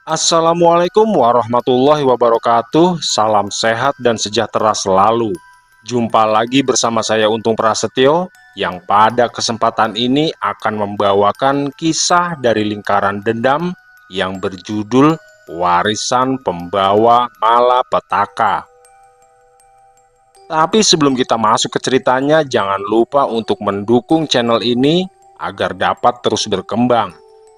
Assalamualaikum warahmatullahi wabarakatuh. Salam sehat dan sejahtera selalu. Jumpa lagi bersama saya Untung Prasetyo yang pada kesempatan ini akan membawakan kisah dari lingkaran dendam yang berjudul Warisan Pembawa Malapetaka. Tapi sebelum kita masuk ke ceritanya, jangan lupa untuk mendukung channel ini agar dapat terus berkembang.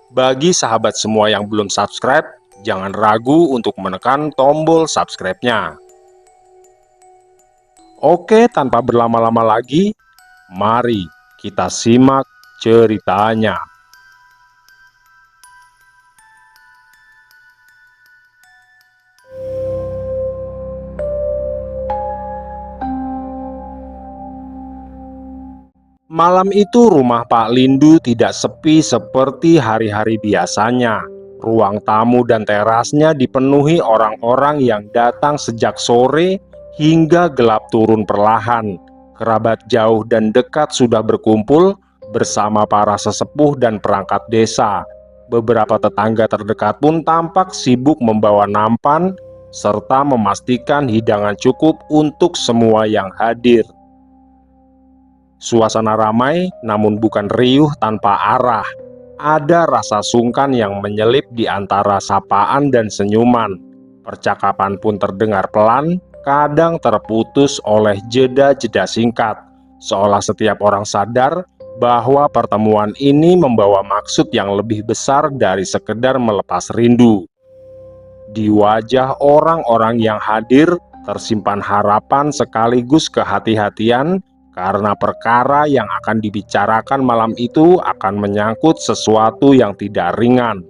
Bagi sahabat semua yang belum subscribe, jangan ragu untuk menekan tombol subscribe-nya. Oke, tanpa berlama-lama lagi, mari kita simak ceritanya. Malam itu rumah Pak Lindu tidak sepi seperti hari-hari biasanya. Ruang tamu dan terasnya dipenuhi orang-orang yang datang sejak sore hingga gelap turun perlahan. Kerabat jauh dan dekat sudah berkumpul bersama para sesepuh dan perangkat desa. Beberapa tetangga terdekat pun tampak sibuk membawa nampan serta memastikan hidangan cukup untuk semua yang hadir. Suasana ramai namun bukan riuh tanpa arah. Ada rasa sungkan yang menyelip di antara sapaan dan senyuman. Percakapan pun terdengar pelan, kadang terputus oleh jeda-jeda singkat. Seolah setiap orang sadar bahwa pertemuan ini membawa maksud yang lebih besar dari sekedar melepas rindu. Di wajah orang-orang yang hadir tersimpan harapan sekaligus kehati-hatian, karena perkara yang akan dibicarakan malam itu akan menyangkut sesuatu yang tidak ringan.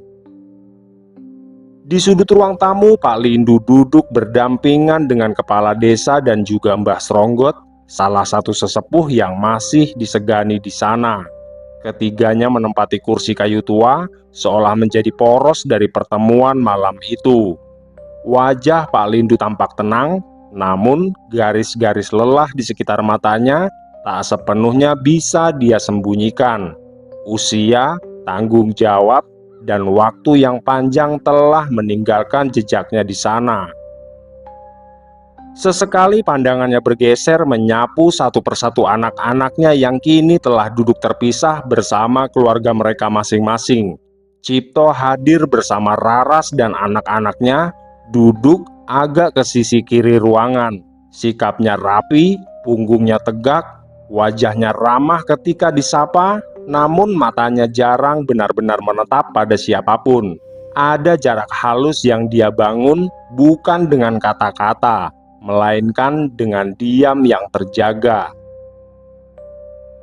Di sudut ruang tamu, Pak Lindu duduk berdampingan dengan kepala desa dan juga Mbah Sronggot, salah satu sesepuh yang masih disegani di sana. Ketiganya menempati kursi kayu tua, seolah menjadi poros dari pertemuan malam itu. Wajah Pak Lindu tampak tenang, namun garis-garis lelah di sekitar matanya tak sepenuhnya bisa dia sembunyikan. Usia, tanggung jawab, dan waktu yang panjang telah meninggalkan jejaknya di sana. Sesekali pandangannya bergeser menyapu satu persatu anak-anaknya yang kini telah duduk terpisah bersama keluarga mereka masing-masing. Cipto hadir bersama Raras dan anak-anaknya, duduk agak ke sisi kiri ruangan. Sikapnya rapi, punggungnya tegak, wajahnya ramah ketika disapa, namun matanya jarang benar-benar menetap pada siapapun. Ada jarak halus yang dia bangun bukan dengan kata-kata, melainkan dengan diam yang terjaga.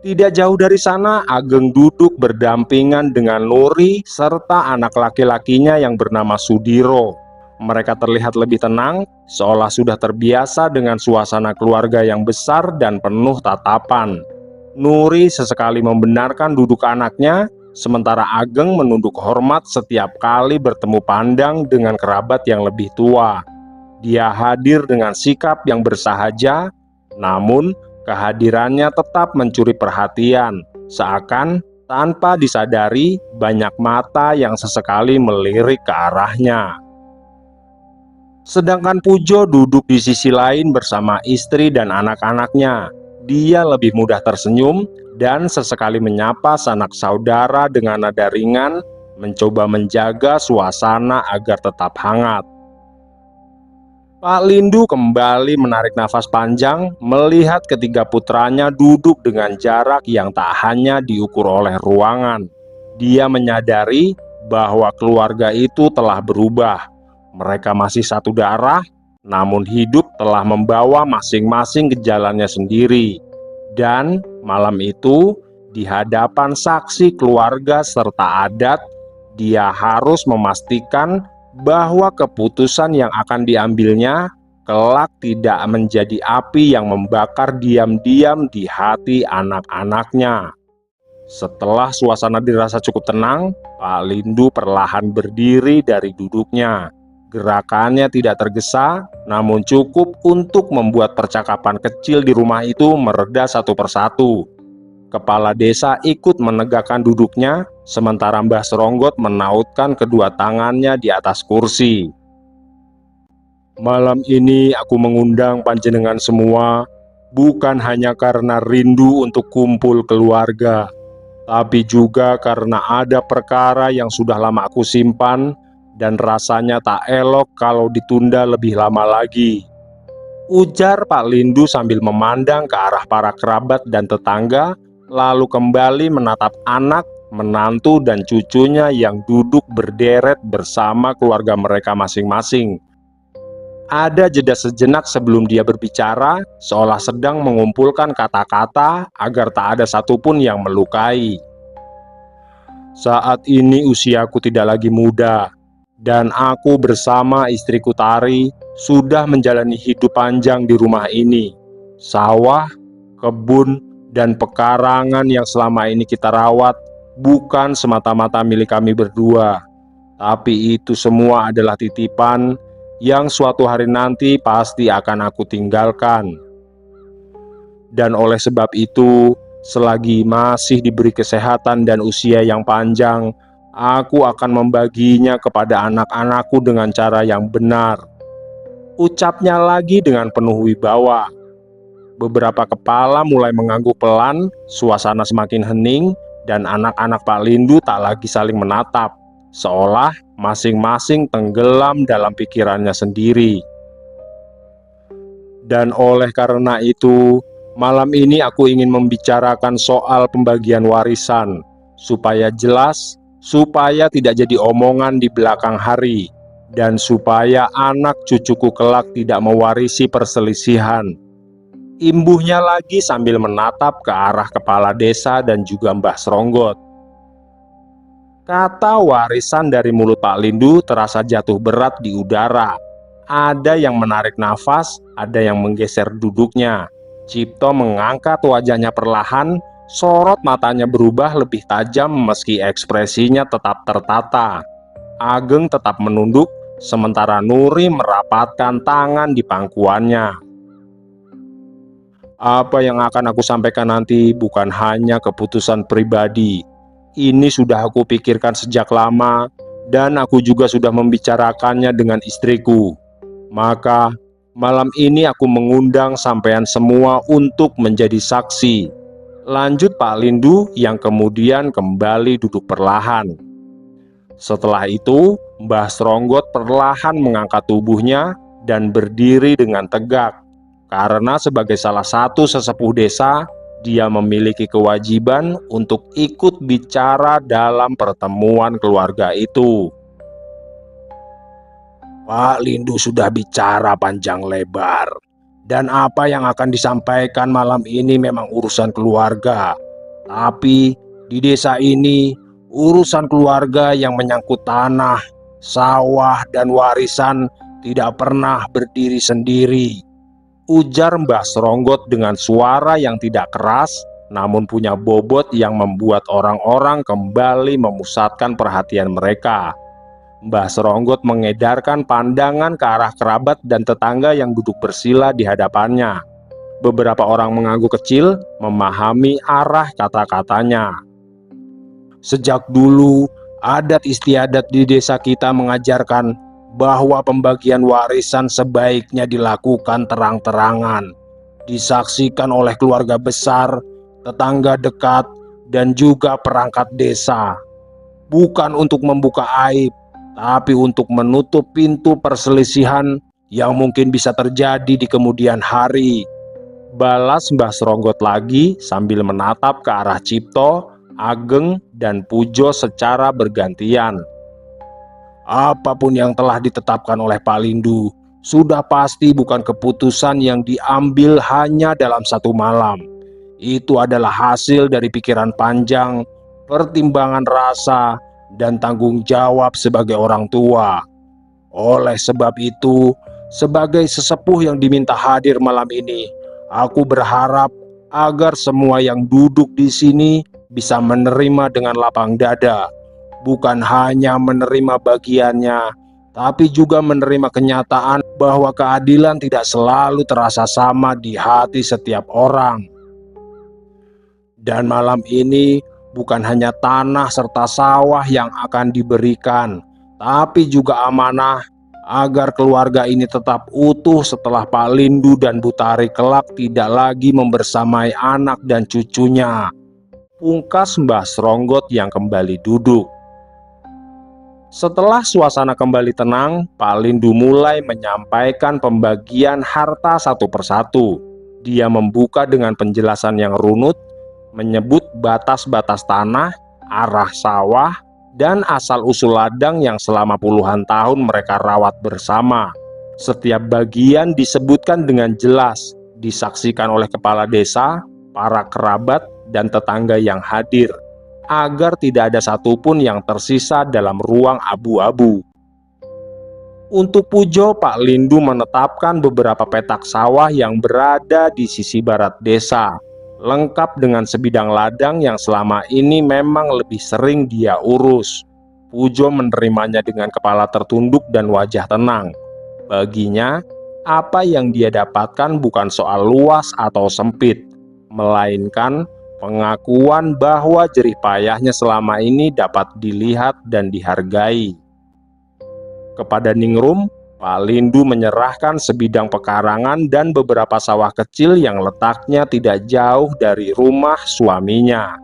Tidak jauh dari sana, Ageng duduk berdampingan dengan Nuri serta anak laki-lakinya yang bernama Sudiro. Mereka terlihat lebih tenang, seolah sudah terbiasa dengan suasana keluarga yang besar dan penuh tatapan. Nuri sesekali membenarkan duduk anaknya, sementara Ageng menunduk hormat setiap kali bertemu pandang dengan kerabat yang lebih tua. Dia hadir dengan sikap yang bersahaja, namun kehadirannya tetap mencuri perhatian, seakan tanpa disadari banyak mata yang sesekali melirik ke arahnya. Sedangkan Pujo duduk di sisi lain bersama istri dan anak-anaknya. Dia lebih mudah tersenyum dan sesekali menyapa sanak saudara dengan nada ringan, mencoba menjaga suasana agar tetap hangat. Pak Lindu kembali menarik nafas panjang melihat ketiga putranya duduk dengan jarak yang tak hanya diukur oleh ruangan. Dia menyadari bahwa keluarga itu telah berubah. Mereka masih satu darah, namun hidup telah membawa masing-masing ke jalannya sendiri. Dan malam itu, di hadapan saksi keluarga serta adat, dia harus memastikan bahwa keputusan yang akan diambilnya kelak tidak menjadi api yang membakar diam-diam di hati anak-anaknya. Setelah suasana dirasa cukup tenang, Pak Lindu perlahan berdiri dari duduknya. Gerakannya tidak tergesa, namun cukup untuk membuat percakapan kecil di rumah itu mereda satu persatu. Kepala desa ikut menegakkan duduknya, sementara Mbah Seronggot menautkan kedua tangannya di atas kursi. Malam ini aku mengundang panjenengan semua, bukan hanya karena rindu untuk kumpul keluarga, tapi juga karena ada perkara yang sudah lama aku simpan dan rasanya tak elok kalau ditunda lebih lama lagi, ujar Pak Lindu sambil memandang ke arah para kerabat dan tetangga, lalu kembali menatap anak, menantu, dan cucunya yang duduk berderet bersama keluarga mereka masing-masing. Ada jeda sejenak sebelum dia berbicara, seolah sedang mengumpulkan kata-kata agar tak ada satupun yang melukai. Saat ini usiaku tidak lagi muda, dan aku bersama istriku Tari sudah menjalani hidup panjang di rumah ini. Sawah, kebun, dan pekarangan yang selama ini kita rawat bukan semata-mata milik kami berdua, tapi itu semua adalah titipan yang suatu hari nanti pasti akan aku tinggalkan. Dan oleh sebab itu, selagi masih diberi kesehatan dan usia yang panjang, aku akan membaginya kepada anak-anakku dengan cara yang benar, ucapnya lagi dengan penuh wibawa. Beberapa kepala mulai mengangguk pelan, suasana semakin hening, dan anak-anak Pak Lindu tak lagi saling menatap, seolah masing-masing tenggelam dalam pikirannya sendiri. Dan oleh karena itu, malam ini aku ingin membicarakan soal pembagian warisan, supaya jelas, supaya tidak jadi omongan di belakang hari, dan supaya anak cucuku kelak tidak mewarisi perselisihan. Imbuhnya lagi sambil menatap ke arah kepala desa dan juga Mbah Seronggot. Kata warisan dari mulut Pak Lindu terasa jatuh berat di udara. Ada yang menarik nafas, ada yang menggeser duduknya. Cipto mengangkat wajahnya perlahan, sorot matanya berubah lebih tajam meski ekspresinya tetap tertata. Ageng tetap menunduk, sementara Nuri merapatkan tangan di pangkuannya. Apa yang akan aku sampaikan nanti bukan hanya keputusan pribadi. Ini sudah aku pikirkan sejak lama, dan aku juga sudah membicarakannya dengan istriku. Maka, malam ini aku mengundang sampean semua untuk menjadi saksi. Lanjut Pak Lindu yang kemudian kembali duduk perlahan. Setelah itu, Mbah Seronggot perlahan mengangkat tubuhnya dan berdiri dengan tegak. Karena sebagai salah satu sesepuh desa, dia memiliki kewajiban untuk ikut bicara dalam pertemuan keluarga itu. Pak Lindu sudah bicara panjang lebar, dan apa yang akan disampaikan malam ini memang urusan keluarga. Tapi di desa ini, urusan keluarga yang menyangkut tanah, sawah, dan warisan tidak pernah berdiri sendiri, ujar Mbah Seronggot dengan suara yang tidak keras, namun punya bobot yang membuat orang-orang kembali memusatkan perhatian mereka. Mbah Seronggot mengedarkan pandangan ke arah kerabat dan tetangga yang duduk bersila di hadapannya. Beberapa orang mengangguk kecil, memahami arah kata-katanya. Sejak dulu, adat istiadat di desa kita mengajarkan bahwa pembagian warisan sebaiknya dilakukan terang-terangan, disaksikan oleh keluarga besar, tetangga dekat, dan juga perangkat desa. Bukan untuk membuka aib, tapi untuk menutup pintu perselisihan yang mungkin bisa terjadi di kemudian hari, balas Mbah Seronggot lagi sambil menatap ke arah Cipto, Ageng, dan Pujo secara bergantian. Apapun yang telah ditetapkan oleh Pak Lindu sudah pasti bukan keputusan yang diambil hanya dalam satu malam. Itu adalah hasil dari pikiran panjang, pertimbangan rasa, dan tanggung jawab sebagai orang tua. Oleh sebab itu, sebagai sesepuh yang diminta hadir malam ini, aku berharap agar semua yang duduk di sini bisa menerima dengan lapang dada. Bukan hanya menerima bagiannya, tapi juga menerima kenyataan bahwa keadilan tidak selalu terasa sama di hati setiap orang. Dan malam ini bukan hanya tanah serta sawah yang akan diberikan, tapi juga amanah agar keluarga ini tetap utuh setelah Pak Lindu dan Bu Tari kelak tidak lagi membersamai anak dan cucunya. Pungkas Mbah Sronggot yang kembali duduk. Setelah suasana kembali tenang, Pak Lindu mulai menyampaikan pembagian harta satu persatu. Dia membuka dengan penjelasan yang runut, menyebut batas-batas tanah, arah sawah, dan asal-usul ladang yang selama puluhan tahun mereka rawat bersama. Setiap bagian disebutkan dengan jelas, disaksikan oleh kepala desa, para kerabat, dan tetangga yang hadir, agar tidak ada satupun yang tersisa dalam ruang abu-abu. Untuk Pujo, Pak Lindu menetapkan beberapa petak sawah yang berada di sisi barat desa, lengkap dengan sebidang ladang yang selama ini memang lebih sering dia urus. Pujo menerimanya dengan kepala tertunduk dan wajah tenang. Baginya, apa yang dia dapatkan bukan soal luas atau sempit, melainkan pengakuan bahwa jerih payahnya selama ini dapat dilihat dan dihargai. Kepada Ningrum, Pak Lindu menyerahkan sebidang pekarangan dan beberapa sawah kecil yang letaknya tidak jauh dari rumah suaminya.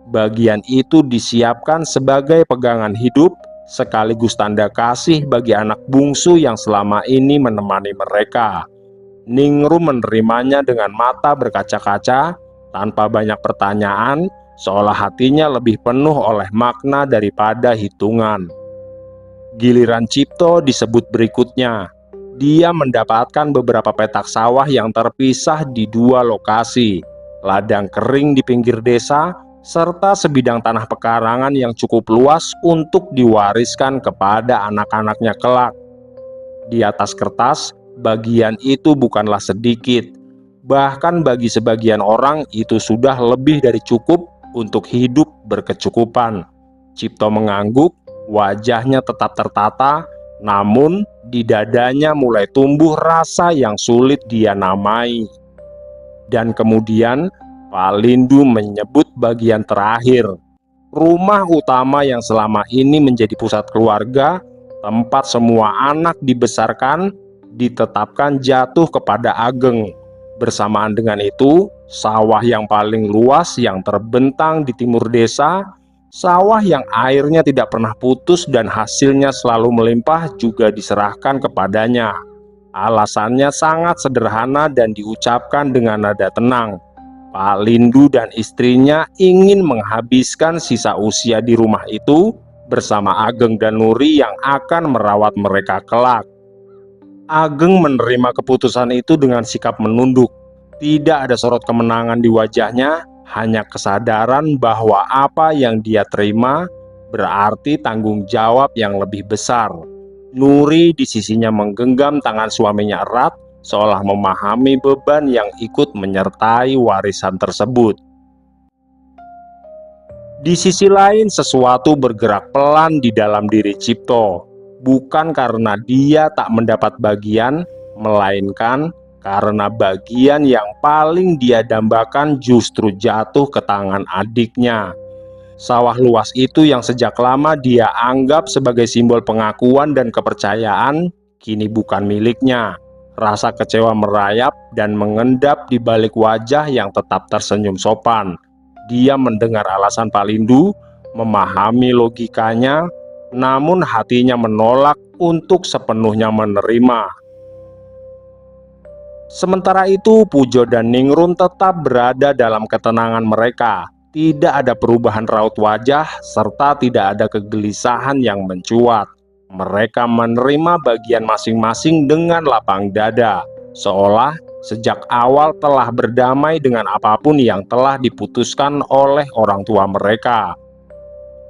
Bagian itu disiapkan sebagai pegangan hidup sekaligus tanda kasih bagi anak bungsu yang selama ini menemani mereka. Ningrum menerimanya dengan mata berkaca-kaca, tanpa banyak pertanyaan, seolah hatinya lebih penuh oleh makna daripada hitungan. Giliran Cipto disebut berikutnya. Dia mendapatkan beberapa petak sawah yang terpisah di dua lokasi, ladang kering di pinggir desa, serta sebidang tanah pekarangan yang cukup luas untuk diwariskan kepada anak-anaknya kelak. Di atas kertas, bagian itu bukanlah sedikit. Bahkan bagi sebagian orang itu sudah lebih dari cukup untuk hidup berkecukupan. Cipto mengangguk, wajahnya tetap tertata, namun di dadanya mulai tumbuh rasa yang sulit dia namai. Dan kemudian Pak Lindu menyebut bagian terakhir, rumah utama yang selama ini menjadi pusat keluarga, tempat semua anak dibesarkan, ditetapkan jatuh kepada Ageng. Bersamaan dengan itu, sawah yang paling luas yang terbentang di timur desa, sawah yang airnya tidak pernah putus dan hasilnya selalu melimpah juga diserahkan kepadanya. Alasannya sangat sederhana dan diucapkan dengan nada tenang. Pak Lindu dan istrinya ingin menghabiskan sisa usia di rumah itu bersama Ageng dan Nuri yang akan merawat mereka kelak. Ageng menerima keputusan itu dengan sikap menunduk. Tidak ada sorot kemenangan di wajahnya, hanya kesadaran bahwa apa yang dia terima berarti tanggung jawab yang lebih besar. Nuri di sisinya menggenggam tangan suaminya erat, seolah memahami beban yang ikut menyertai warisan tersebut. Di sisi lain, sesuatu bergerak pelan di dalam diri Cipto, bukan karena dia tak mendapat bagian, melainkan karena bagian yang paling dia dambakan justru jatuh ke tangan adiknya. Sawah luas itu yang sejak lama dia anggap sebagai simbol pengakuan dan kepercayaan, kini bukan miliknya. Rasa kecewa merayap dan mengendap di balik wajah yang tetap tersenyum sopan. Dia mendengar alasan Pak Lindu, memahami logikanya, namun hatinya menolak untuk sepenuhnya menerima. Sementara itu, Pujo dan Ningrum tetap berada dalam ketenangan mereka. Tidak ada perubahan raut wajah, serta tidak ada kegelisahan yang mencuat. Mereka menerima bagian masing-masing dengan lapang dada, seolah sejak awal telah berdamai dengan apapun yang telah diputuskan oleh orang tua mereka.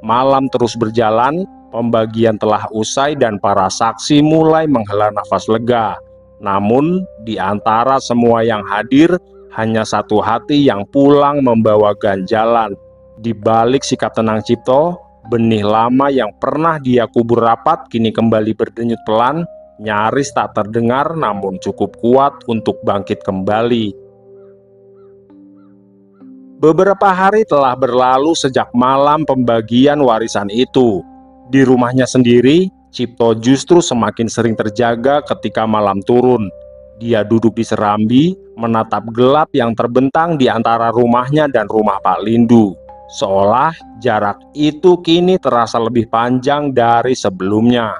Malam terus berjalan, pembagian telah usai dan para saksi mulai menghela nafas lega. Namun, di antara semua yang hadir, hanya satu hati yang pulang membawa ganjalan. Di balik sikap tenang Cipto, benih lama yang pernah dia kubur rapat kini kembali berdenyut pelan, nyaris tak terdengar namun cukup kuat untuk bangkit kembali. Beberapa hari telah berlalu sejak malam pembagian warisan itu. Di rumahnya sendiri, Cipto justru semakin sering terjaga ketika malam turun. Dia duduk di serambi, menatap gelap yang terbentang di antara rumahnya dan rumah Pak Lindu. Seolah jarak itu kini terasa lebih panjang dari sebelumnya.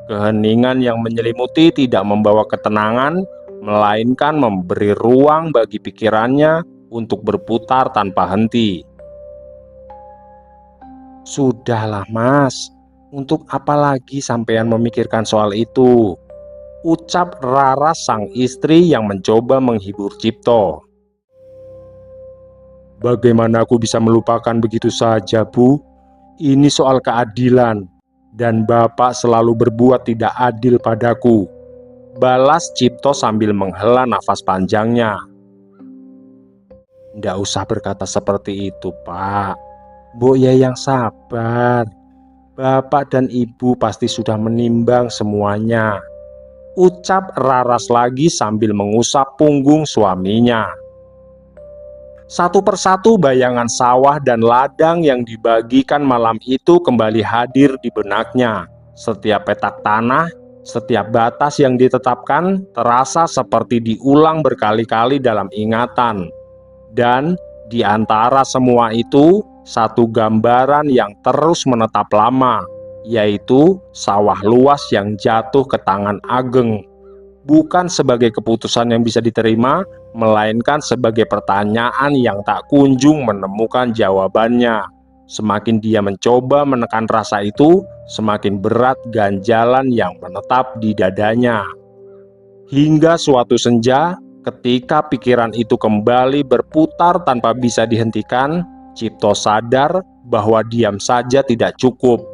Keheningan yang menyelimuti tidak membawa ketenangan, melainkan memberi ruang bagi pikirannya untuk berputar tanpa henti. "Sudahlah Mas, untuk apa lagi sampean memikirkan soal itu?" ucap Rara sang istri yang mencoba menghibur Cipto. "Bagaimana aku bisa melupakan begitu saja, Bu? Ini soal keadilan, dan Bapak selalu berbuat tidak adil padaku," balas Cipto sambil menghela nafas panjangnya. "Ndak usah berkata seperti itu, Pak. Mbok ya yang sabar. Bapak dan Ibu pasti sudah menimbang semuanya," ucap Raras lagi sambil mengusap punggung suaminya. Satu persatu bayangan sawah dan ladang yang dibagikan malam itu kembali hadir di benaknya. Setiap petak tanah, setiap batas yang ditetapkan terasa seperti diulang berkali-kali dalam ingatan. Dan di antara semua itu, satu gambaran yang terus menetap lama, yaitu sawah luas yang jatuh ke tangan Ageng. Bukan sebagai keputusan yang bisa diterima, melainkan sebagai pertanyaan yang tak kunjung menemukan jawabannya. Semakin dia mencoba menekan rasa itu, semakin berat ganjalan yang menetap di dadanya. Hingga suatu senja, ketika pikiran itu kembali berputar tanpa bisa dihentikan, Cipto sadar bahwa diam saja tidak cukup.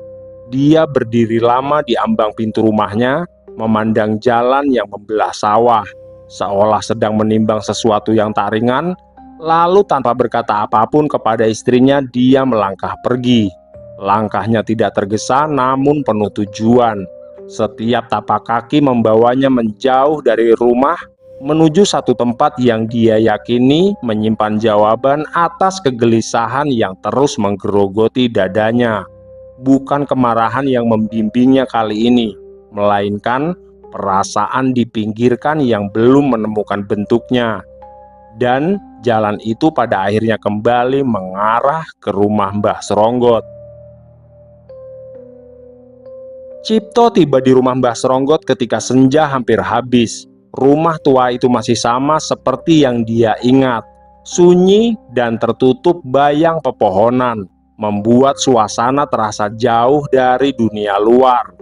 Dia berdiri lama di ambang pintu rumahnya, memandang jalan yang membelah sawah, seolah sedang menimbang sesuatu yang tak ringan. Lalu tanpa berkata apapun kepada istrinya, dia melangkah pergi. Langkahnya tidak tergesa namun penuh tujuan. Setiap tapak kaki membawanya menjauh dari rumah, menuju satu tempat yang dia yakini menyimpan jawaban atas kegelisahan yang terus menggerogoti dadanya. Bukan kemarahan yang membimbingnya kali ini, melainkan perasaan dipinggirkan yang belum menemukan bentuknya. Dan jalan itu pada akhirnya kembali mengarah ke rumah Mbah Seronggot. Cipto tiba di rumah Mbah Seronggot ketika senja hampir habis. Rumah tua itu masih sama seperti yang dia ingat, sunyi dan tertutup bayang pepohonan, membuat suasana terasa jauh dari dunia luar.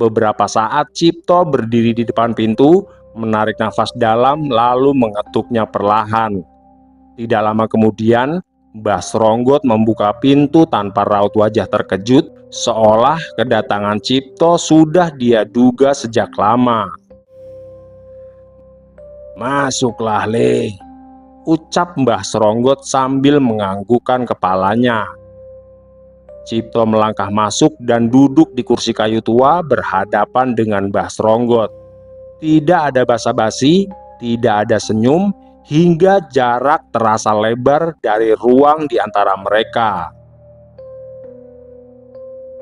Beberapa saat Cipto berdiri di depan pintu, menarik nafas dalam lalu mengetuknya perlahan. Tidak lama kemudian, Mbah Seronggot membuka pintu tanpa raut wajah terkejut, seolah kedatangan Cipto sudah dia duga sejak lama. "Masuklah, Le," ucap Mbah Seronggot sambil menganggukkan kepalanya. Cipto melangkah masuk dan duduk di kursi kayu tua berhadapan dengan Mbah Seronggot. Tidak ada basa-basi, tidak ada senyum, hingga jarak terasa lebar dari ruang di antara mereka.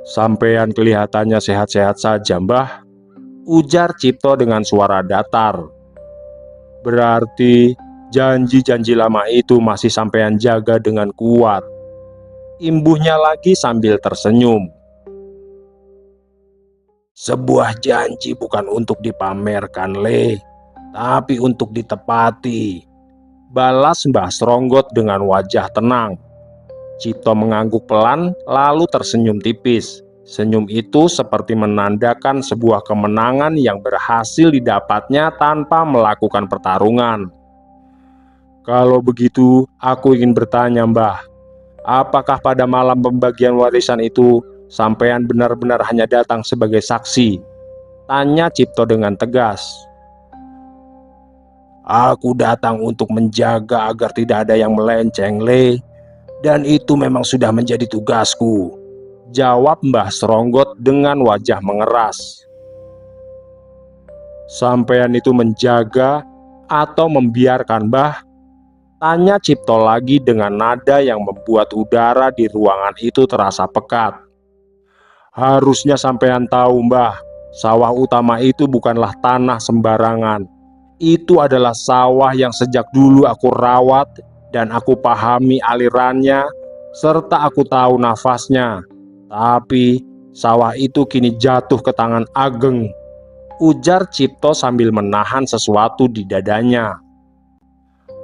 "Sampean kelihatannya sehat-sehat saja, Mbah," ujar Cipto dengan suara datar. "Berarti janji-janji lama itu masih sampean jaga dengan kuat," imbuhnya lagi sambil tersenyum. "Sebuah janji bukan untuk dipamerkan, Le, tapi untuk ditepati," balas Mbah Seronggot dengan wajah tenang. Cipto mengangguk pelan lalu tersenyum tipis. Senyum itu seperti menandakan sebuah kemenangan yang berhasil didapatnya tanpa melakukan pertarungan. "Kalau begitu, aku ingin bertanya, Mbah. Apakah pada malam pembagian warisan itu, sampean benar-benar hanya datang sebagai saksi?" tanya Cipto dengan tegas. "Aku datang untuk menjaga agar tidak ada yang melenceng, Le. Dan itu memang sudah menjadi tugasku," jawab Mbah Seronggot dengan wajah mengeras. "Sampean itu menjaga atau membiarkan, Mbah?" Tanya Cipto lagi dengan nada yang membuat udara di ruangan itu terasa pekat. Harusnya sampean tahu, Mbah, sawah utama itu bukanlah tanah sembarangan. Itu adalah sawah yang sejak dulu aku rawat dan aku pahami alirannya, serta aku tahu nafasnya. Tapi sawah itu kini jatuh ke tangan Ageng, ujar Cipto sambil menahan sesuatu di dadanya.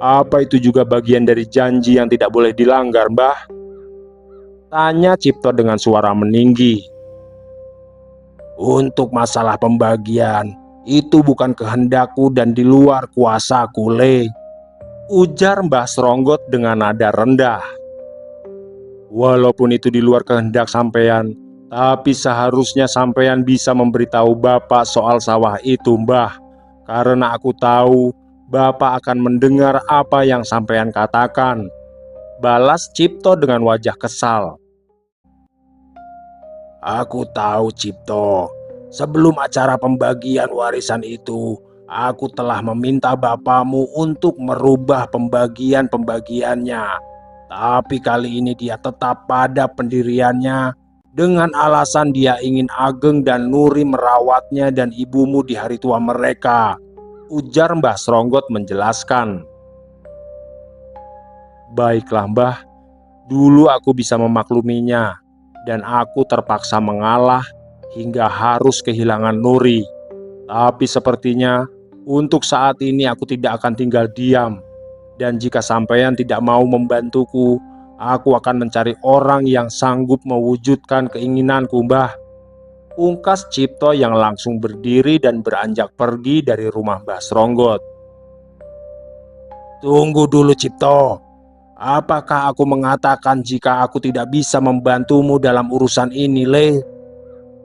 Apa itu juga bagian dari janji yang tidak boleh dilanggar, Mbah? Tanya Cipto dengan suara meninggi. Untuk masalah pembagian, itu bukan kehendakku dan di luar kuasaku, Le, ujar Mbah Sronggot dengan nada rendah. Walaupun itu di luar kehendak sampean, tapi seharusnya sampean bisa memberitahu Bapak soal sawah itu, Mbah. Karena aku tahu Bapak akan mendengar apa yang sampean katakan, balas Cipto dengan wajah kesal. Aku tahu, Cipto. Sebelum acara pembagian warisan itu, aku telah meminta bapakmu untuk merubah pembagiannya. Tapi kali ini dia tetap pada pendiriannya dengan alasan dia ingin Ageng dan Nuri merawatnya dan ibumu di hari tua mereka, ujar Mbah Sronggot menjelaskan. Baiklah, Mbah. Dulu aku bisa memakluminya, dan aku terpaksa mengalah hingga harus kehilangan Nuri. Tapi sepertinya untuk saat ini aku tidak akan tinggal diam. Dan jika sampean tidak mau membantuku, aku akan mencari orang yang sanggup mewujudkan keinginanku, Mbah, ungkas Cipto yang langsung berdiri dan beranjak pergi dari rumah Mbah Sronggot. Tunggu dulu, Cipto. Apakah aku mengatakan jika aku tidak bisa membantumu dalam urusan ini, Le?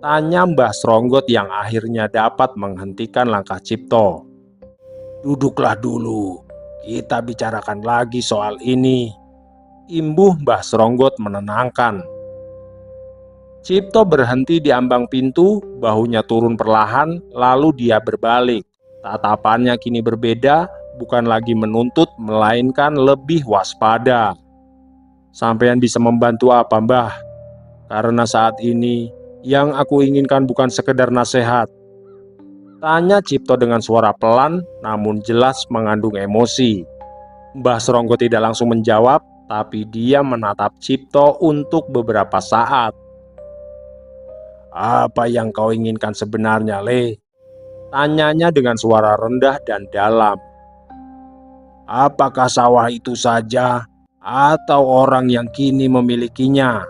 Tanya Mbah Sronggot yang akhirnya dapat menghentikan langkah Cipto. Duduklah dulu, kita bicarakan lagi soal ini, imbuh Mbah Sronggot menenangkan. Cipto berhenti di ambang pintu, bahunya turun perlahan, lalu dia berbalik. Tatapannya kini berbeda, bukan lagi menuntut, melainkan lebih waspada. Sampean bisa membantu apa, Mbah? Karena saat ini, yang aku inginkan bukan sekedar nasihat. Tanya Cipto dengan suara pelan, namun jelas mengandung emosi. Mbah Sronggot tidak langsung menjawab, tapi dia menatap Cipto untuk beberapa saat. Apa yang kau inginkan sebenarnya, Le? Tanyanya dengan suara rendah dan dalam. Apakah sawah itu saja atau orang yang kini memilikinya?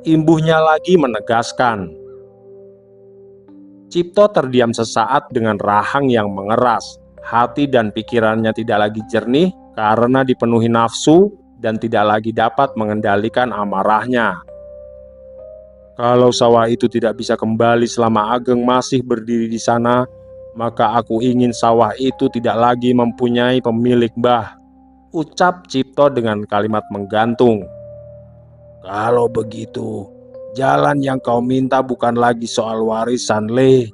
Imbuhnya lagi menegaskan. Cipto terdiam sesaat dengan rahang yang mengeras. Hati dan pikirannya tidak lagi jernih karena dipenuhi nafsu dan tidak lagi dapat mengendalikan amarahnya. Kalau sawah itu tidak bisa kembali selama Ageng masih berdiri di sana, maka aku ingin sawah itu tidak lagi mempunyai pemilik, Mbah, ucap Cipto dengan kalimat menggantung. Kalau begitu, jalan yang kau minta bukan lagi soal warisan, Le,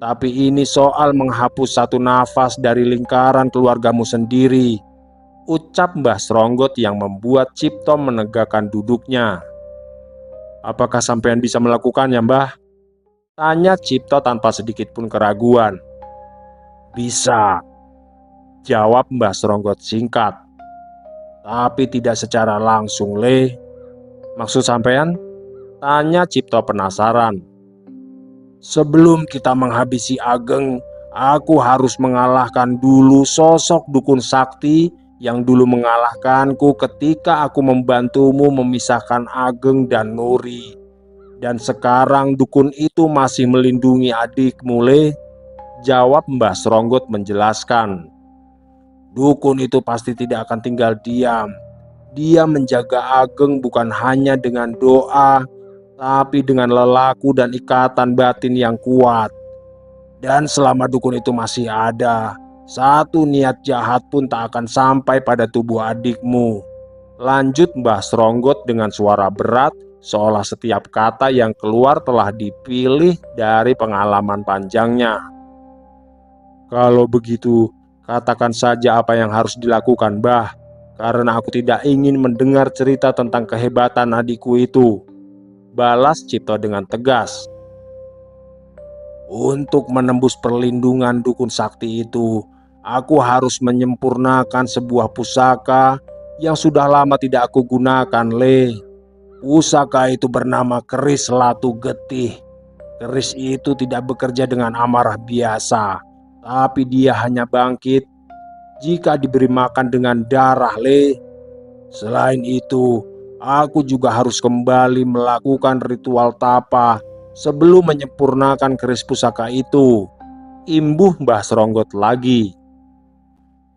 tapi ini soal menghapus satu nafas dari lingkaran keluargamu sendiri, ucap Mbah Sronggot yang membuat Cipto menegakkan duduknya. Apakah sampean bisa melakukannya, Mbah? Tanya Cipto tanpa sedikit pun keraguan. Bisa, jawab Mbah Sronggot singkat. Tapi tidak secara langsung, Le. Maksud sampean? Tanya Cipto penasaran. Sebelum kita menghabisi Ageng, aku harus mengalahkan dulu sosok dukun sakti yang dulu mengalahkanku ketika aku membantumu memisahkan Ageng dan Nuri. Dan sekarang dukun itu masih melindungi adikmu, Le, jawab Mbah Sronggot menjelaskan. Dukun itu pasti tidak akan tinggal diam. Dia menjaga Ageng bukan hanya dengan doa, tapi dengan lelaku dan ikatan batin yang kuat. Dan selama dukun itu masih ada, satu niat jahat pun tak akan sampai pada tubuh adikmu, lanjut Mbah Sronggot dengan suara berat, seolah setiap kata yang keluar telah dipilih dari pengalaman panjangnya. Kalau begitu, katakan saja apa yang harus dilakukan, Mbah, karena aku tidak ingin mendengar cerita tentang kehebatan adikku itu, balas Cipto dengan tegas. Untuk menembus perlindungan dukun sakti itu, aku harus menyempurnakan sebuah pusaka yang sudah lama tidak aku gunakan, Le. Pusaka itu bernama Keris Latu Getih. Keris itu tidak bekerja dengan amarah biasa, tapi dia hanya bangkit jika diberi makan dengan darah, Le. Selain itu, aku juga harus kembali melakukan ritual tapa sebelum menyempurnakan keris pusaka itu. Imbuh Mbah Seronggot lagi.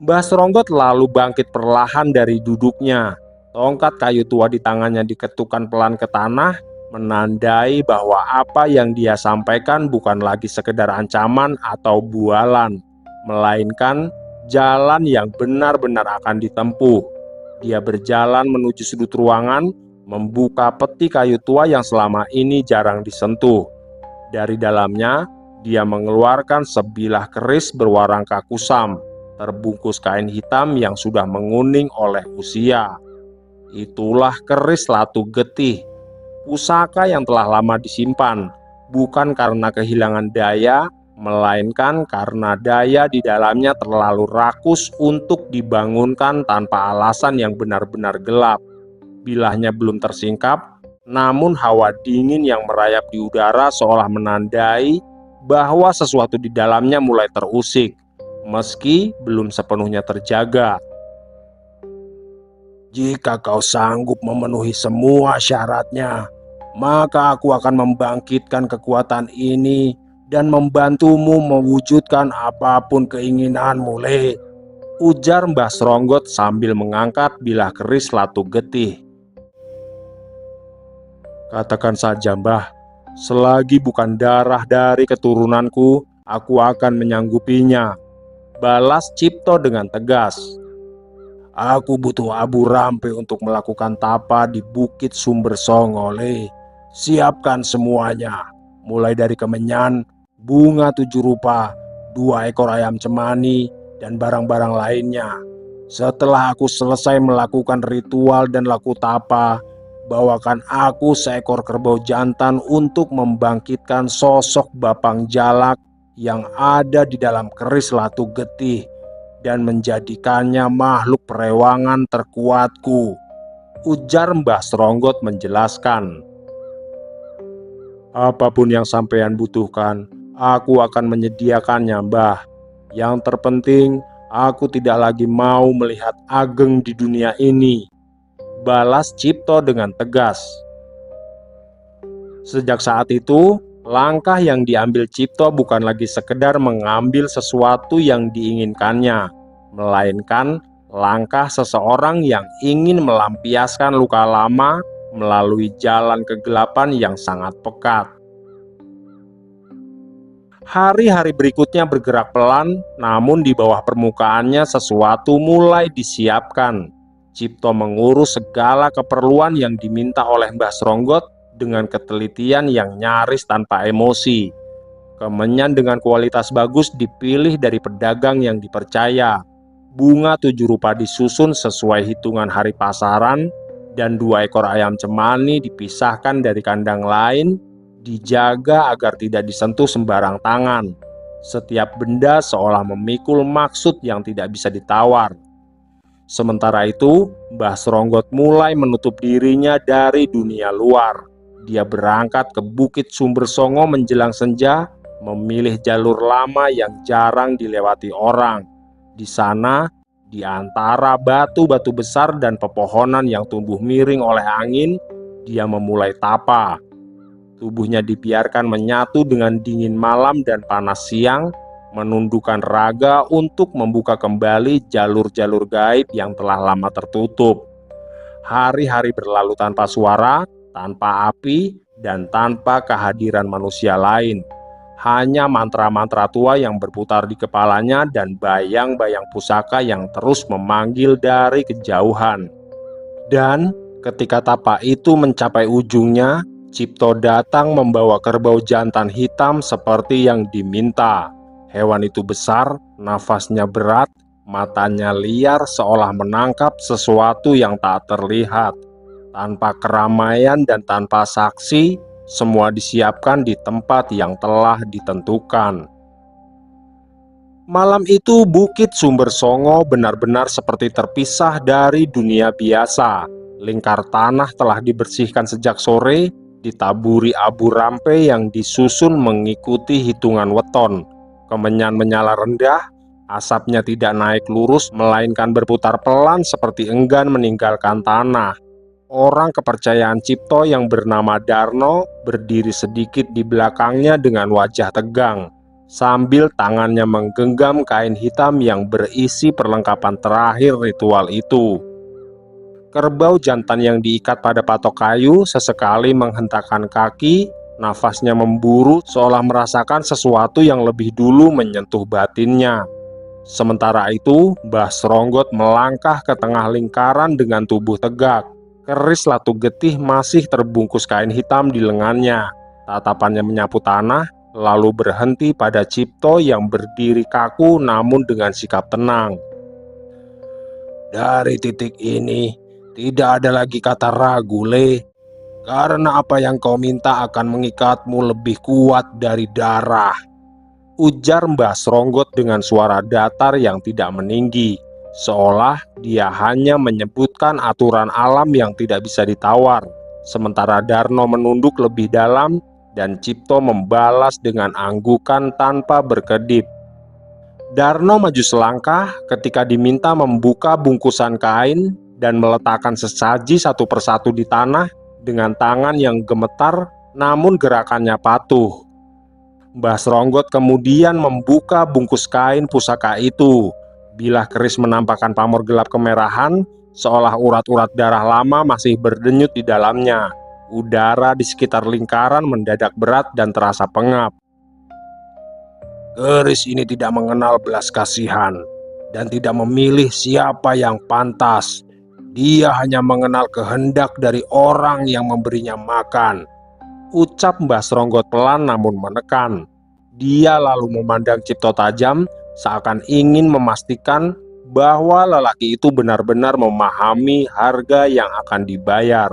Mbah Seronggot lalu bangkit perlahan dari duduknya. Tongkat kayu tua di tangannya diketukkan pelan ke tanah, menandai bahwa apa yang dia sampaikan bukan lagi sekedar ancaman atau bualan, melainkan jalan yang benar-benar akan ditempuh. Dia berjalan menuju sudut ruangan, membuka peti kayu tua yang selama ini jarang disentuh. Dari dalamnya, dia mengeluarkan sebilah keris berwarangka kusam, terbungkus kain hitam yang sudah menguning oleh usia. Itulah keris Latu Getih, pusaka yang telah lama disimpan, bukan karena kehilangan daya, melainkan karena daya di dalamnya terlalu rakus untuk dibangunkan tanpa alasan yang benar-benar gelap. Bilahnya belum tersingkap, namun hawa dingin yang merayap di udara seolah menandai bahwa sesuatu di dalamnya mulai terusik, meski belum sepenuhnya terjaga. Jika kau sanggup memenuhi semua syaratnya, maka aku akan membangkitkan kekuatan ini dan membantumu mewujudkan apapun keinginanmu, Le. Ujar Mbah Seronggot sambil mengangkat bilah keris Latu Getih. Katakan saja, Mbah, selagi bukan darah dari keturunanku, aku akan menyanggupinya, balas Cipto dengan tegas. Aku butuh abu rampe untuk melakukan tapa di Bukit Sumber Songo, Le. Siapkan semuanya, mulai dari kemenyan, bunga 7 rupa, 2 ekor ayam cemani, dan barang-barang lainnya. Setelah aku selesai melakukan ritual dan laku tapa, bawakan aku seekor kerbau jantan untuk membangkitkan sosok Bapang Jalak yang ada di dalam keris Latu Getih dan menjadikannya makhluk perewangan terkuatku, ujar Mbah Seronggot menjelaskan. Apapun yang sampean butuhkan, aku akan menyediakannya, Mbah. Yang terpenting, aku tidak lagi mau melihat Ageng di dunia ini, balas Cipto dengan tegas. Sejak saat itu, langkah yang diambil Cipto bukan lagi sekedar mengambil sesuatu yang diinginkannya, melainkan langkah seseorang yang ingin melampiaskan luka lama melalui jalan kegelapan yang sangat pekat. Hari-hari berikutnya bergerak pelan, namun di bawah permukaannya sesuatu mulai disiapkan. Cipto mengurus segala keperluan yang diminta oleh Mbah Seronggot dengan ketelitian yang nyaris tanpa emosi. Kemenyan dengan kualitas bagus dipilih dari pedagang yang dipercaya. Bunga 7 rupa disusun sesuai hitungan hari pasaran, dan 2 ekor ayam cemani dipisahkan dari kandang lain, dijaga agar tidak disentuh sembarang tangan. Setiap benda seolah memikul maksud yang tidak bisa ditawar. Sementara itu, Mbah Seronggot mulai menutup dirinya dari dunia luar. Dia berangkat ke Bukit Sumber Songo menjelang senja, memilih jalur lama yang jarang dilewati orang. Di sana, di antara batu-batu besar dan pepohonan yang tumbuh miring oleh angin, dia memulai tapa. Tubuhnya dibiarkan menyatu dengan dingin malam dan panas siang, menundukkan raga untuk membuka kembali jalur-jalur gaib yang telah lama tertutup. Hari-hari berlalu tanpa suara, tanpa api, dan tanpa kehadiran manusia lain. Hanya mantra-mantra tua yang berputar di kepalanya dan bayang-bayang pusaka yang terus memanggil dari kejauhan. Dan ketika tapa itu mencapai ujungnya, Cipto datang membawa kerbau jantan hitam seperti yang diminta. Hewan itu besar, nafasnya berat, Matanya liar seolah menangkap sesuatu yang tak terlihat. Tanpa keramaian dan tanpa saksi, semua disiapkan di tempat yang telah ditentukan. Malam itu Bukit Sumber Songo benar-benar seperti terpisah dari dunia biasa. Lingkar tanah telah dibersihkan sejak sore, ditaburi abu rampe yang disusun mengikuti hitungan weton. Kemenyan menyala rendah, asapnya tidak naik lurus melainkan berputar pelan seperti enggan meninggalkan tanah. Orang kepercayaan Cipto yang bernama Darno berdiri sedikit di belakangnya dengan wajah tegang, sambil tangannya menggenggam kain hitam yang berisi perlengkapan terakhir ritual itu. Kerbau jantan yang diikat pada patok kayu sesekali menghentakkan kaki, nafasnya memburu seolah merasakan sesuatu yang lebih dulu menyentuh batinnya. Sementara itu, Mbah Sronggot melangkah ke tengah lingkaran dengan tubuh tegak. Keris Latu Getih masih terbungkus kain hitam di lengannya. Tatapannya menyapu tanah, lalu berhenti pada Cipto yang berdiri kaku namun dengan sikap tenang. Dari titik ini, tidak ada lagi kata ragu, Le. Karena apa yang kau minta akan mengikatmu lebih kuat dari darah, ujar Mbah Sronggot dengan suara datar yang tidak meninggi, seolah dia hanya menyebutkan aturan alam yang tidak bisa ditawar. Sementara Darno menunduk lebih dalam dan Cipto membalas dengan anggukan tanpa berkedip. Darno maju selangkah ketika diminta membuka bungkusan kain dan meletakkan sesaji satu persatu di tanah dengan tangan yang gemetar namun gerakannya patuh. Mbah Sronggot kemudian membuka bungkus kain pusaka itu. Bilah keris menampakkan pamor gelap kemerahan, seolah urat-urat darah lama masih berdenyut di dalamnya. Udara di sekitar lingkaran mendadak berat dan terasa pengap. Keris ini tidak mengenal belas kasihan dan tidak memilih siapa yang pantas. Dia hanya mengenal kehendak dari orang yang memberinya makan, ucap Mbah Sronggot pelan namun menekan. Dia lalu memandang Cipto tajam, seakan ingin memastikan bahwa lelaki itu benar-benar memahami harga yang akan dibayar.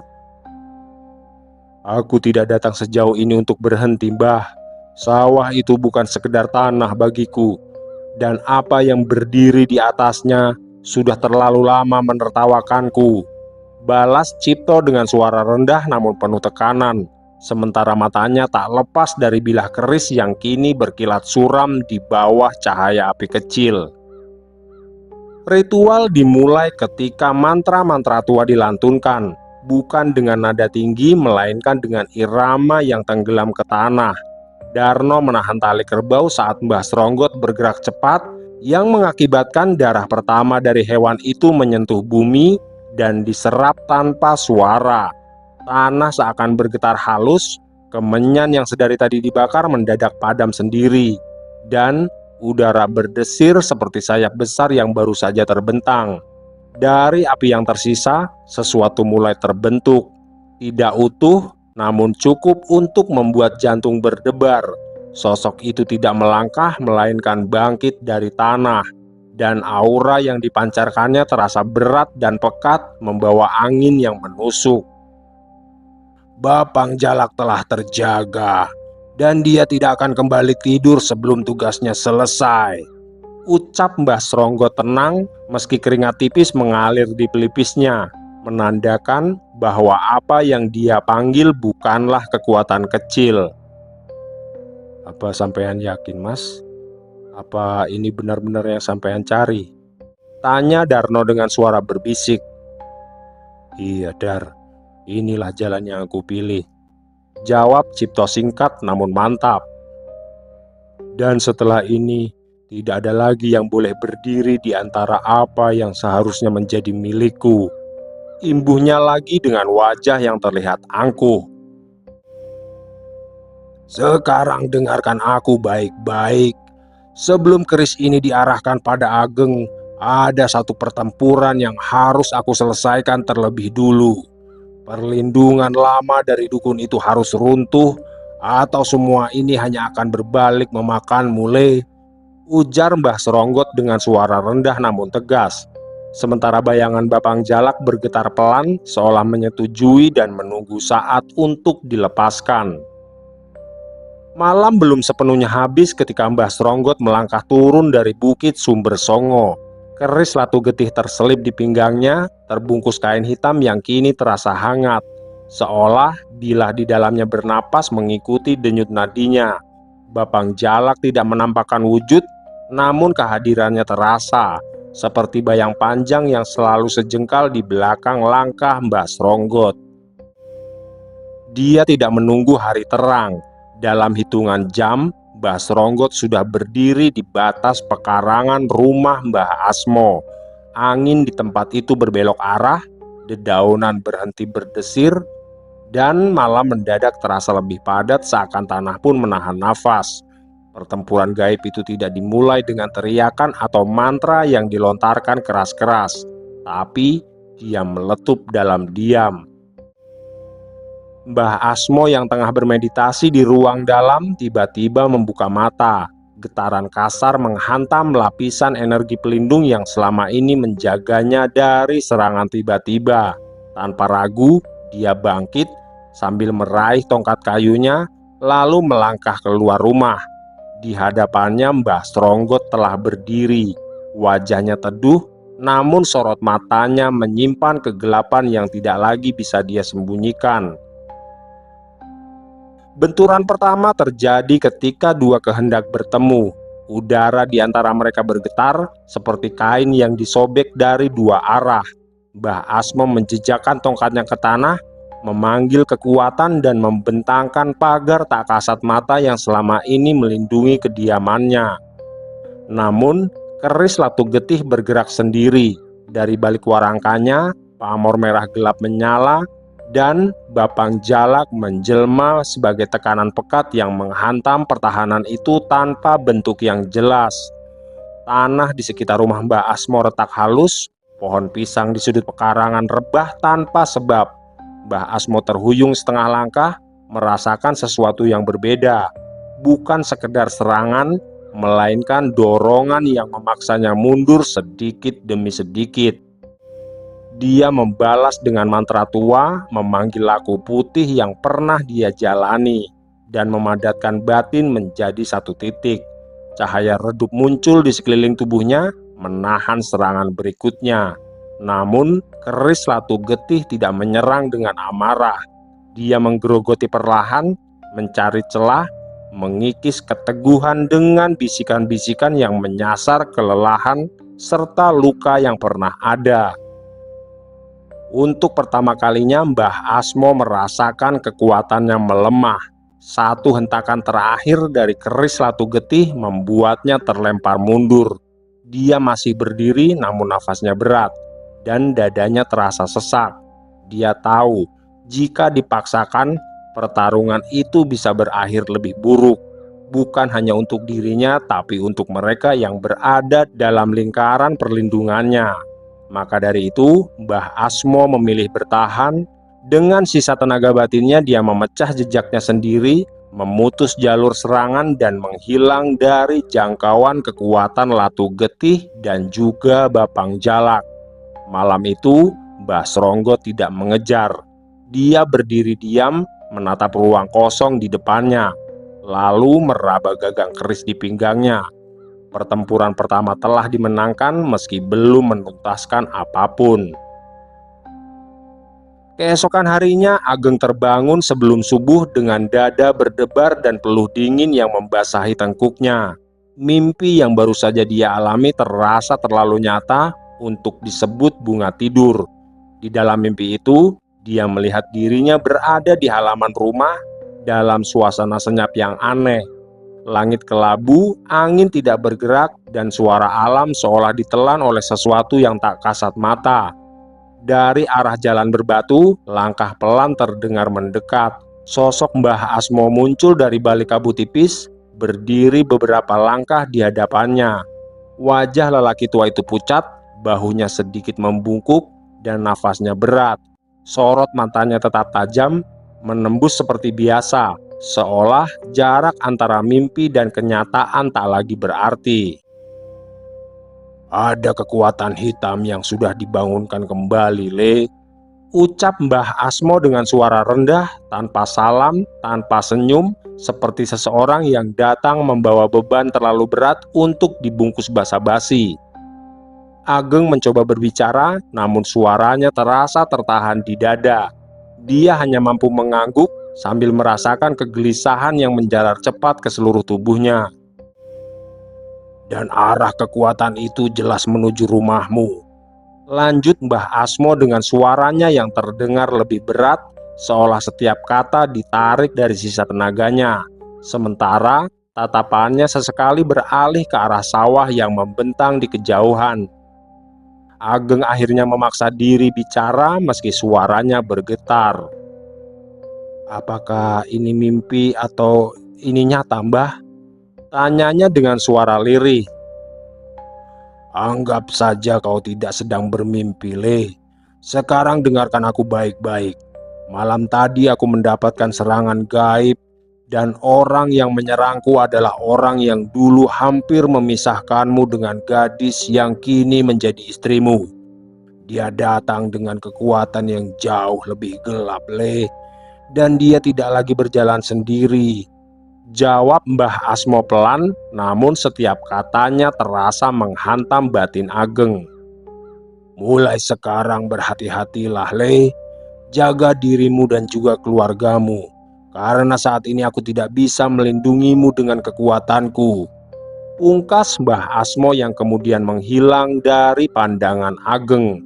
Aku tidak datang sejauh ini untuk berhenti, Mbah. Sawah itu bukan sekedar tanah bagiku, dan apa yang berdiri di atasnya sudah terlalu lama menertawakanku, balas Cipto dengan suara rendah namun penuh tekanan, sementara matanya tak lepas dari bilah keris yang kini berkilat suram di bawah cahaya api kecil. Ritual dimulai ketika mantra-mantra tua dilantunkan, bukan dengan nada tinggi melainkan dengan irama yang tenggelam ke tanah. Darno menahan tali kerbau saat Mbah Sronggot bergerak cepat, yang mengakibatkan darah pertama dari hewan itu menyentuh bumi dan diserap tanpa suara. Tanah seakan bergetar halus, kemenyan yang sedari tadi dibakar mendadak padam sendiri, dan udara berdesir seperti sayap besar yang baru saja terbentang. Dari api yang tersisa, sesuatu mulai terbentuk. Tidak utuh, namun cukup untuk membuat jantung berdebar. Sosok itu tidak melangkah melainkan bangkit dari tanah, dan aura yang dipancarkannya terasa berat dan pekat, membawa angin yang menusuk. Bapang Jalak telah terjaga, dan dia tidak akan kembali tidur sebelum tugasnya selesai, ucap Mbah Sronggot tenang meski keringat tipis mengalir di pelipisnya, menandakan bahwa apa yang dia panggil bukanlah kekuatan kecil. Apa sampean yakin, Mas? Apa ini benar-benar yang sampean cari? Tanya Darno dengan suara berbisik. Iya, Dar, inilah jalan yang aku pilih, jawab Cipto singkat namun mantap. Dan setelah ini, tidak ada lagi yang boleh berdiri di antara apa yang seharusnya menjadi milikku, imbuhnya lagi dengan wajah yang terlihat angkuh. Sekarang dengarkan aku baik-baik. Sebelum keris ini diarahkan pada Ageng, ada satu pertempuran yang harus aku selesaikan terlebih dulu. Perlindungan lama dari dukun itu harus runtuh, atau semua ini hanya akan berbalik memakanmu, Le, ujar Mbah Seronggot dengan suara rendah namun tegas. Sementara bayangan Bapang Jalak bergetar pelan seolah menyetujui dan menunggu saat untuk dilepaskan. Malam belum sepenuhnya habis ketika Mbah Seronggot melangkah turun dari bukit Sumber Songo. Keris Latu Getih terselip di pinggangnya, terbungkus kain hitam yang kini terasa hangat, seolah bilah di dalamnya bernapas mengikuti denyut nadinya. Bapang Jalak tidak menampakkan wujud, namun kehadirannya terasa, seperti bayang panjang yang selalu sejengkal di belakang langkah Mbah Seronggot. Dia tidak menunggu hari terang. Dalam hitungan jam, Mbah Seronggot sudah berdiri di batas pekarangan rumah Mbah Asmo. Angin di tempat itu berbelok arah, dedaunan berhenti berdesir, dan malam mendadak terasa lebih padat seakan tanah pun menahan nafas. Pertempuran gaib itu tidak dimulai dengan teriakan atau mantra yang dilontarkan keras-keras, tapi dia meletup dalam diam. Mbah Asmo yang tengah bermeditasi di ruang dalam tiba-tiba membuka mata. Getaran kasar menghantam lapisan energi pelindung yang selama ini menjaganya dari serangan tiba-tiba. Tanpa ragu, dia bangkit sambil meraih tongkat kayunya, lalu melangkah keluar rumah. Di hadapannya Mbah Seronggot telah berdiri. Wajahnya teduh, namun sorot matanya menyimpan kegelapan yang tidak lagi bisa dia sembunyikan. Benturan pertama terjadi ketika dua kehendak bertemu. Udara di antara mereka bergetar seperti kain yang disobek dari dua arah. Mbah Asmo menjejakkan tongkatnya ke tanah, memanggil kekuatan dan membentangkan pagar tak kasat mata yang selama ini melindungi kediamannya. Namun, keris Latu Getih bergerak sendiri. Dari balik warangkanya, pamor merah gelap menyala, dan Bapang Jalak menjelma sebagai tekanan pekat yang menghantam pertahanan itu tanpa bentuk yang jelas. Tanah di sekitar rumah Mbah Asmo retak halus, pohon pisang di sudut pekarangan rebah tanpa sebab. Mbah Asmo terhuyung setengah langkah, merasakan sesuatu yang berbeda. Bukan sekedar serangan, melainkan dorongan yang memaksanya mundur sedikit demi sedikit. Dia membalas dengan mantra tua, memanggil laku putih yang pernah dia jalani, dan memadatkan batin menjadi satu titik. Cahaya redup muncul di sekeliling tubuhnya, menahan serangan berikutnya. Namun, keris Latu Getih tidak menyerang dengan amarah. Dia menggerogoti perlahan, mencari celah, mengikis keteguhan dengan bisikan-bisikan yang menyasar kelelahan serta luka yang pernah ada. Untuk pertama kalinya Mbah Asmo merasakan kekuatannya melemah. Satu hentakan terakhir dari keris Latu Getih membuatnya terlempar mundur. Dia masih berdiri namun nafasnya berat, dan dadanya terasa sesak. Dia tahu jika dipaksakan, pertarungan itu bisa berakhir lebih buruk, bukan hanya untuk dirinya tapi untuk mereka yang berada dalam lingkaran perlindungannya. Maka dari itu, Mbah Asmo memilih bertahan. Dengan sisa tenaga batinnya dia memecah jejaknya sendiri, memutus jalur serangan dan menghilang dari jangkauan kekuatan Latu Getih dan juga Bapang Jalak. Malam itu, Mbah Seronggot tidak mengejar. Dia berdiri diam, menatap ruang kosong di depannya, lalu meraba gagang keris di pinggangnya. Pertempuran pertama telah dimenangkan meski belum menuntaskan apapun. Keesokan harinya, Ageng terbangun sebelum subuh dengan dada berdebar dan peluh dingin yang membasahi tengkuknya. Mimpi yang baru saja dia alami terasa terlalu nyata untuk disebut bunga tidur. Di dalam mimpi itu, dia melihat dirinya berada di halaman rumah dalam suasana senyap yang aneh. Langit kelabu, angin tidak bergerak, dan suara alam seolah ditelan oleh sesuatu yang tak kasat mata. Dari arah jalan berbatu, langkah pelan terdengar mendekat. Sosok Mbah Asmo muncul dari balik kabut tipis, berdiri beberapa langkah di hadapannya. Wajah lelaki tua itu pucat, bahunya sedikit membungkuk, dan nafasnya berat. Sorot matanya tetap tajam, menembus seperti biasa, seolah jarak antara mimpi dan kenyataan tak lagi berarti. "Ada kekuatan hitam yang sudah dibangunkan kembali, Le," ucap Mbah Asmo dengan suara rendah, tanpa salam, tanpa senyum, seperti seseorang yang datang membawa beban terlalu berat untuk dibungkus basa-basi. Ageng mencoba berbicara, namun suaranya terasa tertahan di dada. Dia hanya mampu mengangguk sambil merasakan kegelisahan yang menjalar cepat ke seluruh tubuhnya. "Dan arah kekuatan itu jelas menuju rumahmu," lanjut Mbah Asmo dengan suaranya yang terdengar lebih berat, seolah setiap kata ditarik dari sisa tenaganya. Sementara tatapannya sesekali beralih ke arah sawah yang membentang di kejauhan. Ageng akhirnya memaksa diri bicara meski suaranya bergetar. "Apakah ini mimpi atau ini nyata, Mbah?" tanyanya dengan suara lirih. "Anggap saja kau tidak sedang bermimpi, Le. Sekarang dengarkan aku baik-baik. Malam tadi aku mendapatkan serangan gaib, dan orang yang menyerangku adalah orang yang dulu hampir memisahkanmu dengan gadis yang kini menjadi istrimu. Dia datang dengan kekuatan yang jauh lebih gelap, Le, dan dia tidak lagi berjalan sendiri," jawab Mbah Asmo pelan, namun setiap katanya terasa menghantam batin Ageng. "Mulai sekarang berhati-hatilah, Le. Jaga dirimu dan juga keluargamu, karena saat ini aku tidak bisa melindungimu dengan kekuatanku," pungkas Mbah Asmo yang kemudian menghilang dari pandangan Ageng.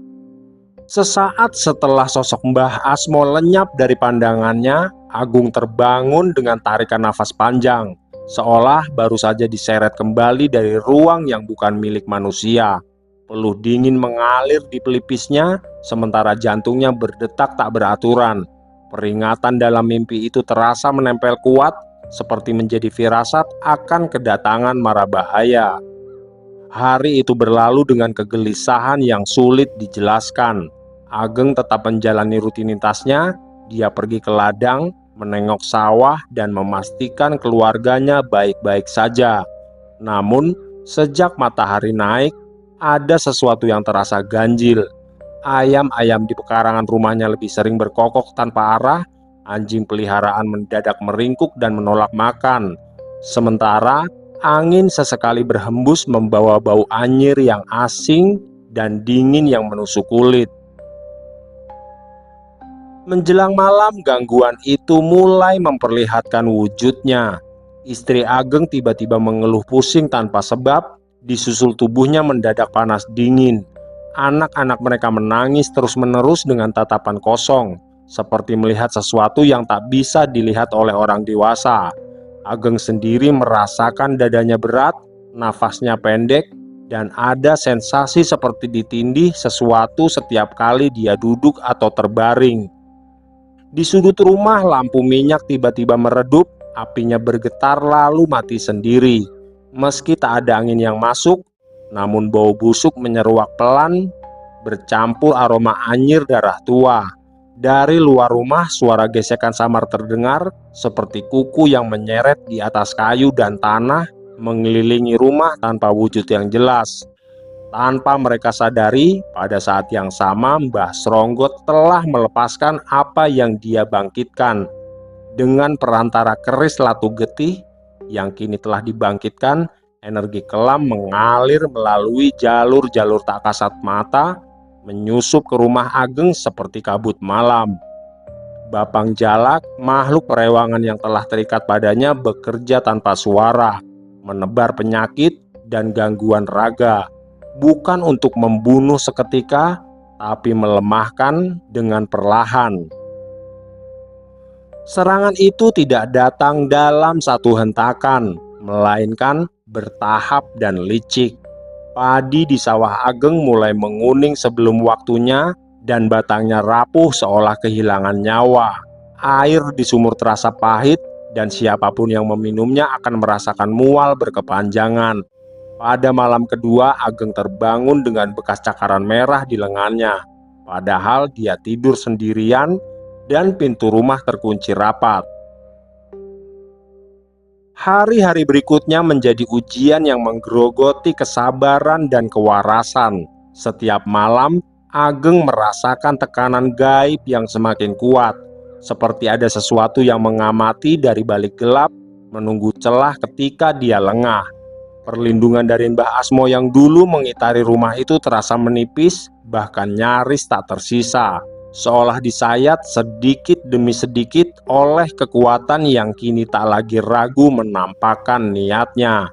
Sesaat setelah sosok Mbah Asmo lenyap dari pandangannya, Agung terbangun dengan tarikan nafas panjang, seolah baru saja diseret kembali dari ruang yang bukan milik manusia. Peluh dingin mengalir di pelipisnya, sementara jantungnya berdetak tak beraturan. Peringatan dalam mimpi itu terasa menempel kuat, seperti menjadi firasat akan kedatangan mara bahaya. Hari itu berlalu dengan kegelisahan yang sulit dijelaskan. Ageng tetap menjalani rutinitasnya. Dia pergi ke ladang, menengok sawah, dan memastikan keluarganya baik-baik saja. Namun, sejak matahari naik, ada sesuatu yang terasa ganjil. Ayam-ayam di pekarangan rumahnya lebih sering berkokok tanpa arah. Anjing peliharaan mendadak meringkuk dan menolak makan. Sementara angin sesekali berhembus membawa bau anyir yang asing dan dingin yang menusuk kulit. Menjelang malam, gangguan itu mulai memperlihatkan wujudnya. Istri Ageng tiba-tiba mengeluh pusing tanpa sebab, disusul tubuhnya mendadak panas dingin. Anak-anak mereka menangis terus-menerus dengan tatapan kosong, seperti melihat sesuatu yang tak bisa dilihat oleh orang dewasa. Ageng sendiri merasakan dadanya berat, nafasnya pendek, dan ada sensasi seperti ditindih sesuatu setiap kali dia duduk atau terbaring. Di sudut rumah, lampu minyak tiba-tiba meredup, apinya bergetar lalu mati sendiri. Meski tak ada angin yang masuk, namun bau busuk menyeruak pelan, bercampur aroma anyir darah tua. Dari luar rumah, suara gesekan samar terdengar, seperti kuku yang menyeret di atas kayu dan tanah, mengelilingi rumah tanpa wujud yang jelas. Tanpa mereka sadari, pada saat yang sama Mbah Sronggot telah melepaskan apa yang dia bangkitkan. Dengan perantara keris Latu Getih yang kini telah dibangkitkan, energi kelam mengalir melalui jalur-jalur tak kasat mata, menyusup ke rumah Ageng seperti kabut malam. Bapang Jalak, makhluk perewangan yang telah terikat padanya, bekerja tanpa suara, menebar penyakit dan gangguan raga. Bukan untuk membunuh seketika, tapi melemahkan dengan perlahan. Serangan itu tidak datang dalam satu hentakan, melainkan bertahap dan licik. Padi di sawah Ageng mulai menguning sebelum waktunya, dan batangnya rapuh seolah kehilangan nyawa. Air di sumur terasa pahit, dan siapapun yang meminumnya akan merasakan mual berkepanjangan. Pada malam kedua, Ageng terbangun dengan bekas cakaran merah di lengannya. Padahal dia tidur sendirian dan pintu rumah terkunci rapat. Hari-hari berikutnya menjadi ujian yang menggerogoti kesabaran dan kewarasan. Setiap malam, Ageng merasakan tekanan gaib yang semakin kuat, seperti ada sesuatu yang mengamati dari balik gelap, menunggu celah ketika dia lengah. Perlindungan dari Mbah Asmo yang dulu mengitari rumah itu terasa menipis, bahkan nyaris tak tersisa, seolah disayat sedikit demi sedikit oleh kekuatan yang kini tak lagi ragu menampakkan niatnya.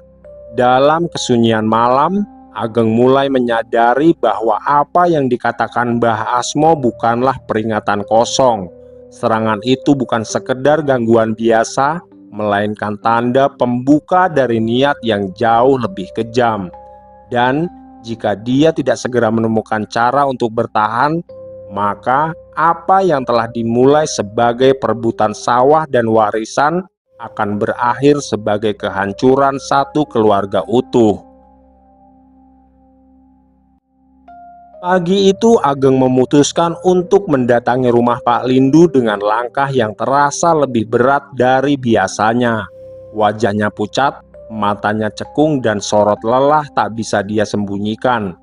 Dalam kesunyian malam, Ageng mulai menyadari bahwa apa yang dikatakan Mbah Asmo bukanlah peringatan kosong. Serangan itu bukan sekedar gangguan biasa, melainkan tanda pembuka dari niat yang jauh lebih kejam. Dan jika dia tidak segera menemukan cara untuk bertahan, maka apa yang telah dimulai sebagai perebutan sawah dan warisan akan berakhir sebagai kehancuran satu keluarga utuh. Pagi itu Ageng memutuskan untuk mendatangi rumah Pak Lindu dengan langkah yang terasa lebih berat dari biasanya. Wajahnya pucat, matanya cekung dan sorot lelah tak bisa dia sembunyikan.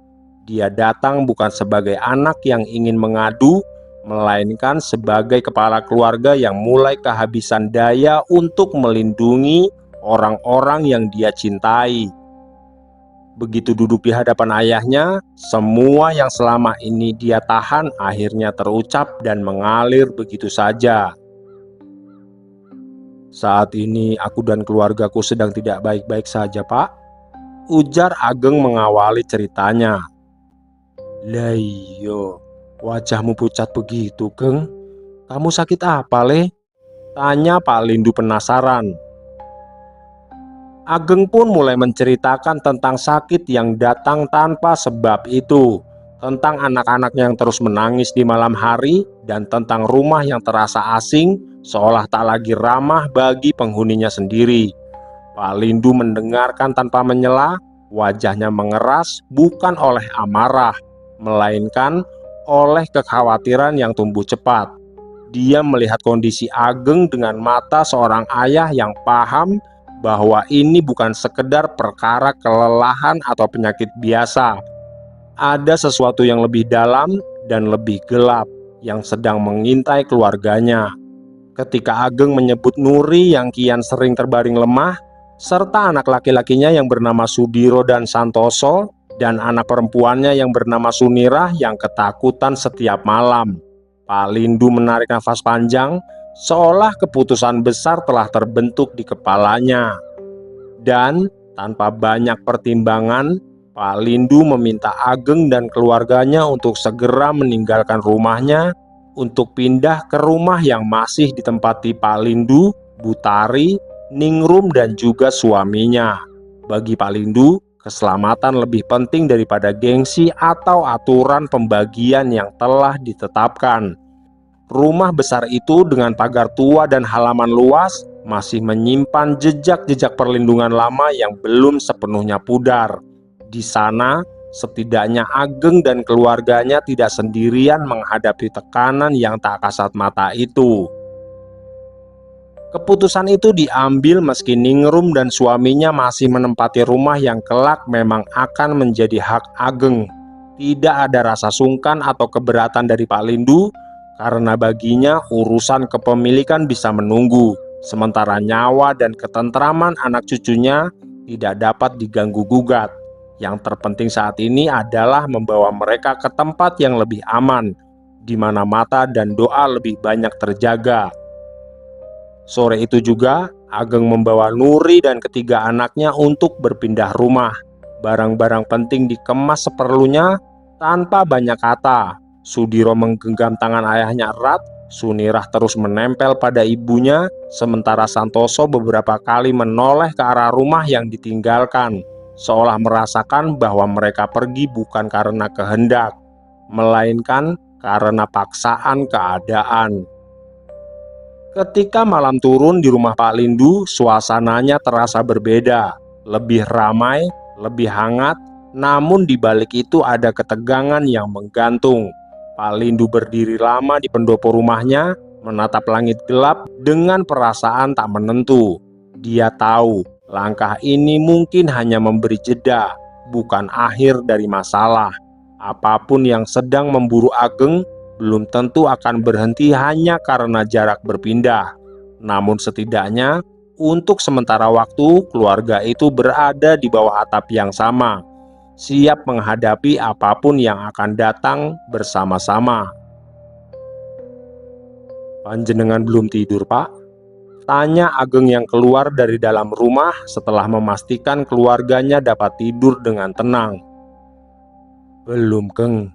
Dia datang bukan sebagai anak yang ingin mengadu, melainkan sebagai kepala keluarga yang mulai kehabisan daya untuk melindungi orang-orang yang dia cintai. Begitu duduk di hadapan ayahnya, semua yang selama ini dia tahan akhirnya terucap dan mengalir begitu saja. "Saat ini aku dan keluargaku sedang tidak baik-baik saja, Pak," ujar Ageng mengawali ceritanya. "Lah iya, wajahmu pucat begitu, Geng. Kamu sakit apa, Le?" tanya Pak Lindu penasaran. Ageng pun mulai menceritakan tentang sakit yang datang tanpa sebab itu, tentang anak-anaknya yang terus menangis di malam hari, dan tentang rumah yang terasa asing, seolah tak lagi ramah bagi penghuninya sendiri. Pak Lindu mendengarkan tanpa menyela, wajahnya mengeras bukan oleh amarah, melainkan oleh kekhawatiran yang tumbuh cepat. Dia melihat kondisi Ageng dengan mata seorang ayah yang paham bahwa ini bukan sekedar perkara kelelahan atau penyakit biasa. Ada sesuatu yang lebih dalam dan lebih gelap yang sedang mengintai keluarganya. Ketika Ageng menyebut Nuri yang kian sering terbaring lemah, serta anak laki-lakinya yang bernama Sudiro dan Santoso, dan anak perempuannya yang bernama Sunirah yang ketakutan setiap malam, Pak Lindu menarik nafas panjang, seolah keputusan besar telah terbentuk di kepalanya. Dan tanpa banyak pertimbangan, Pak Lindu meminta Ageng dan keluarganya untuk segera meninggalkan rumahnya untuk pindah ke rumah yang masih ditempati Pak Lindu, Butari, Ningrum dan juga suaminya. Bagi Pak Lindu, keselamatan lebih penting daripada gengsi atau aturan pembagian yang telah ditetapkan. Rumah besar itu dengan pagar tua dan halaman luas masih menyimpan jejak-jejak perlindungan lama yang belum sepenuhnya pudar. Di sana, setidaknya Ageng dan keluarganya tidak sendirian menghadapi tekanan yang tak kasat mata itu. Keputusan itu diambil meski Ningrum dan suaminya masih menempati rumah yang kelak memang akan menjadi hak Ageng. Tidak ada rasa sungkan atau keberatan dari Pak Lindu, karena baginya urusan kepemilikan bisa menunggu, sementara nyawa dan ketentraman anak cucunya tidak dapat diganggu-gugat. Yang terpenting saat ini adalah membawa mereka ke tempat yang lebih aman, di mana mata dan doa lebih banyak terjaga. Sore itu juga, Ageng membawa Nuri dan ketiga anaknya untuk berpindah rumah. Barang-barang penting dikemas seperlunya tanpa banyak kata. Sudiro menggenggam tangan ayahnya erat, Sunirah terus menempel pada ibunya, sementara Santoso beberapa kali menoleh ke arah rumah yang ditinggalkan, seolah merasakan bahwa mereka pergi bukan karena kehendak, melainkan karena paksaan keadaan. Ketika malam turun di rumah Pak Lindu, suasananya terasa berbeda, lebih ramai, lebih hangat, namun di balik itu ada ketegangan yang menggantung. Pak Lindu berdiri lama di pendopo rumahnya, menatap langit gelap dengan perasaan tak menentu. Dia tahu langkah ini mungkin hanya memberi jeda, bukan akhir dari masalah. Apapun yang sedang memburu Ageng belum tentu akan berhenti hanya karena jarak berpindah. Namun setidaknya, untuk sementara waktu, keluarga itu berada di bawah atap yang sama, siap menghadapi apapun yang akan datang bersama-sama. "Panjenengan belum tidur, Pak?" tanya Ageng yang keluar dari dalam rumah setelah memastikan keluarganya dapat tidur dengan tenang. "Belum, Keng.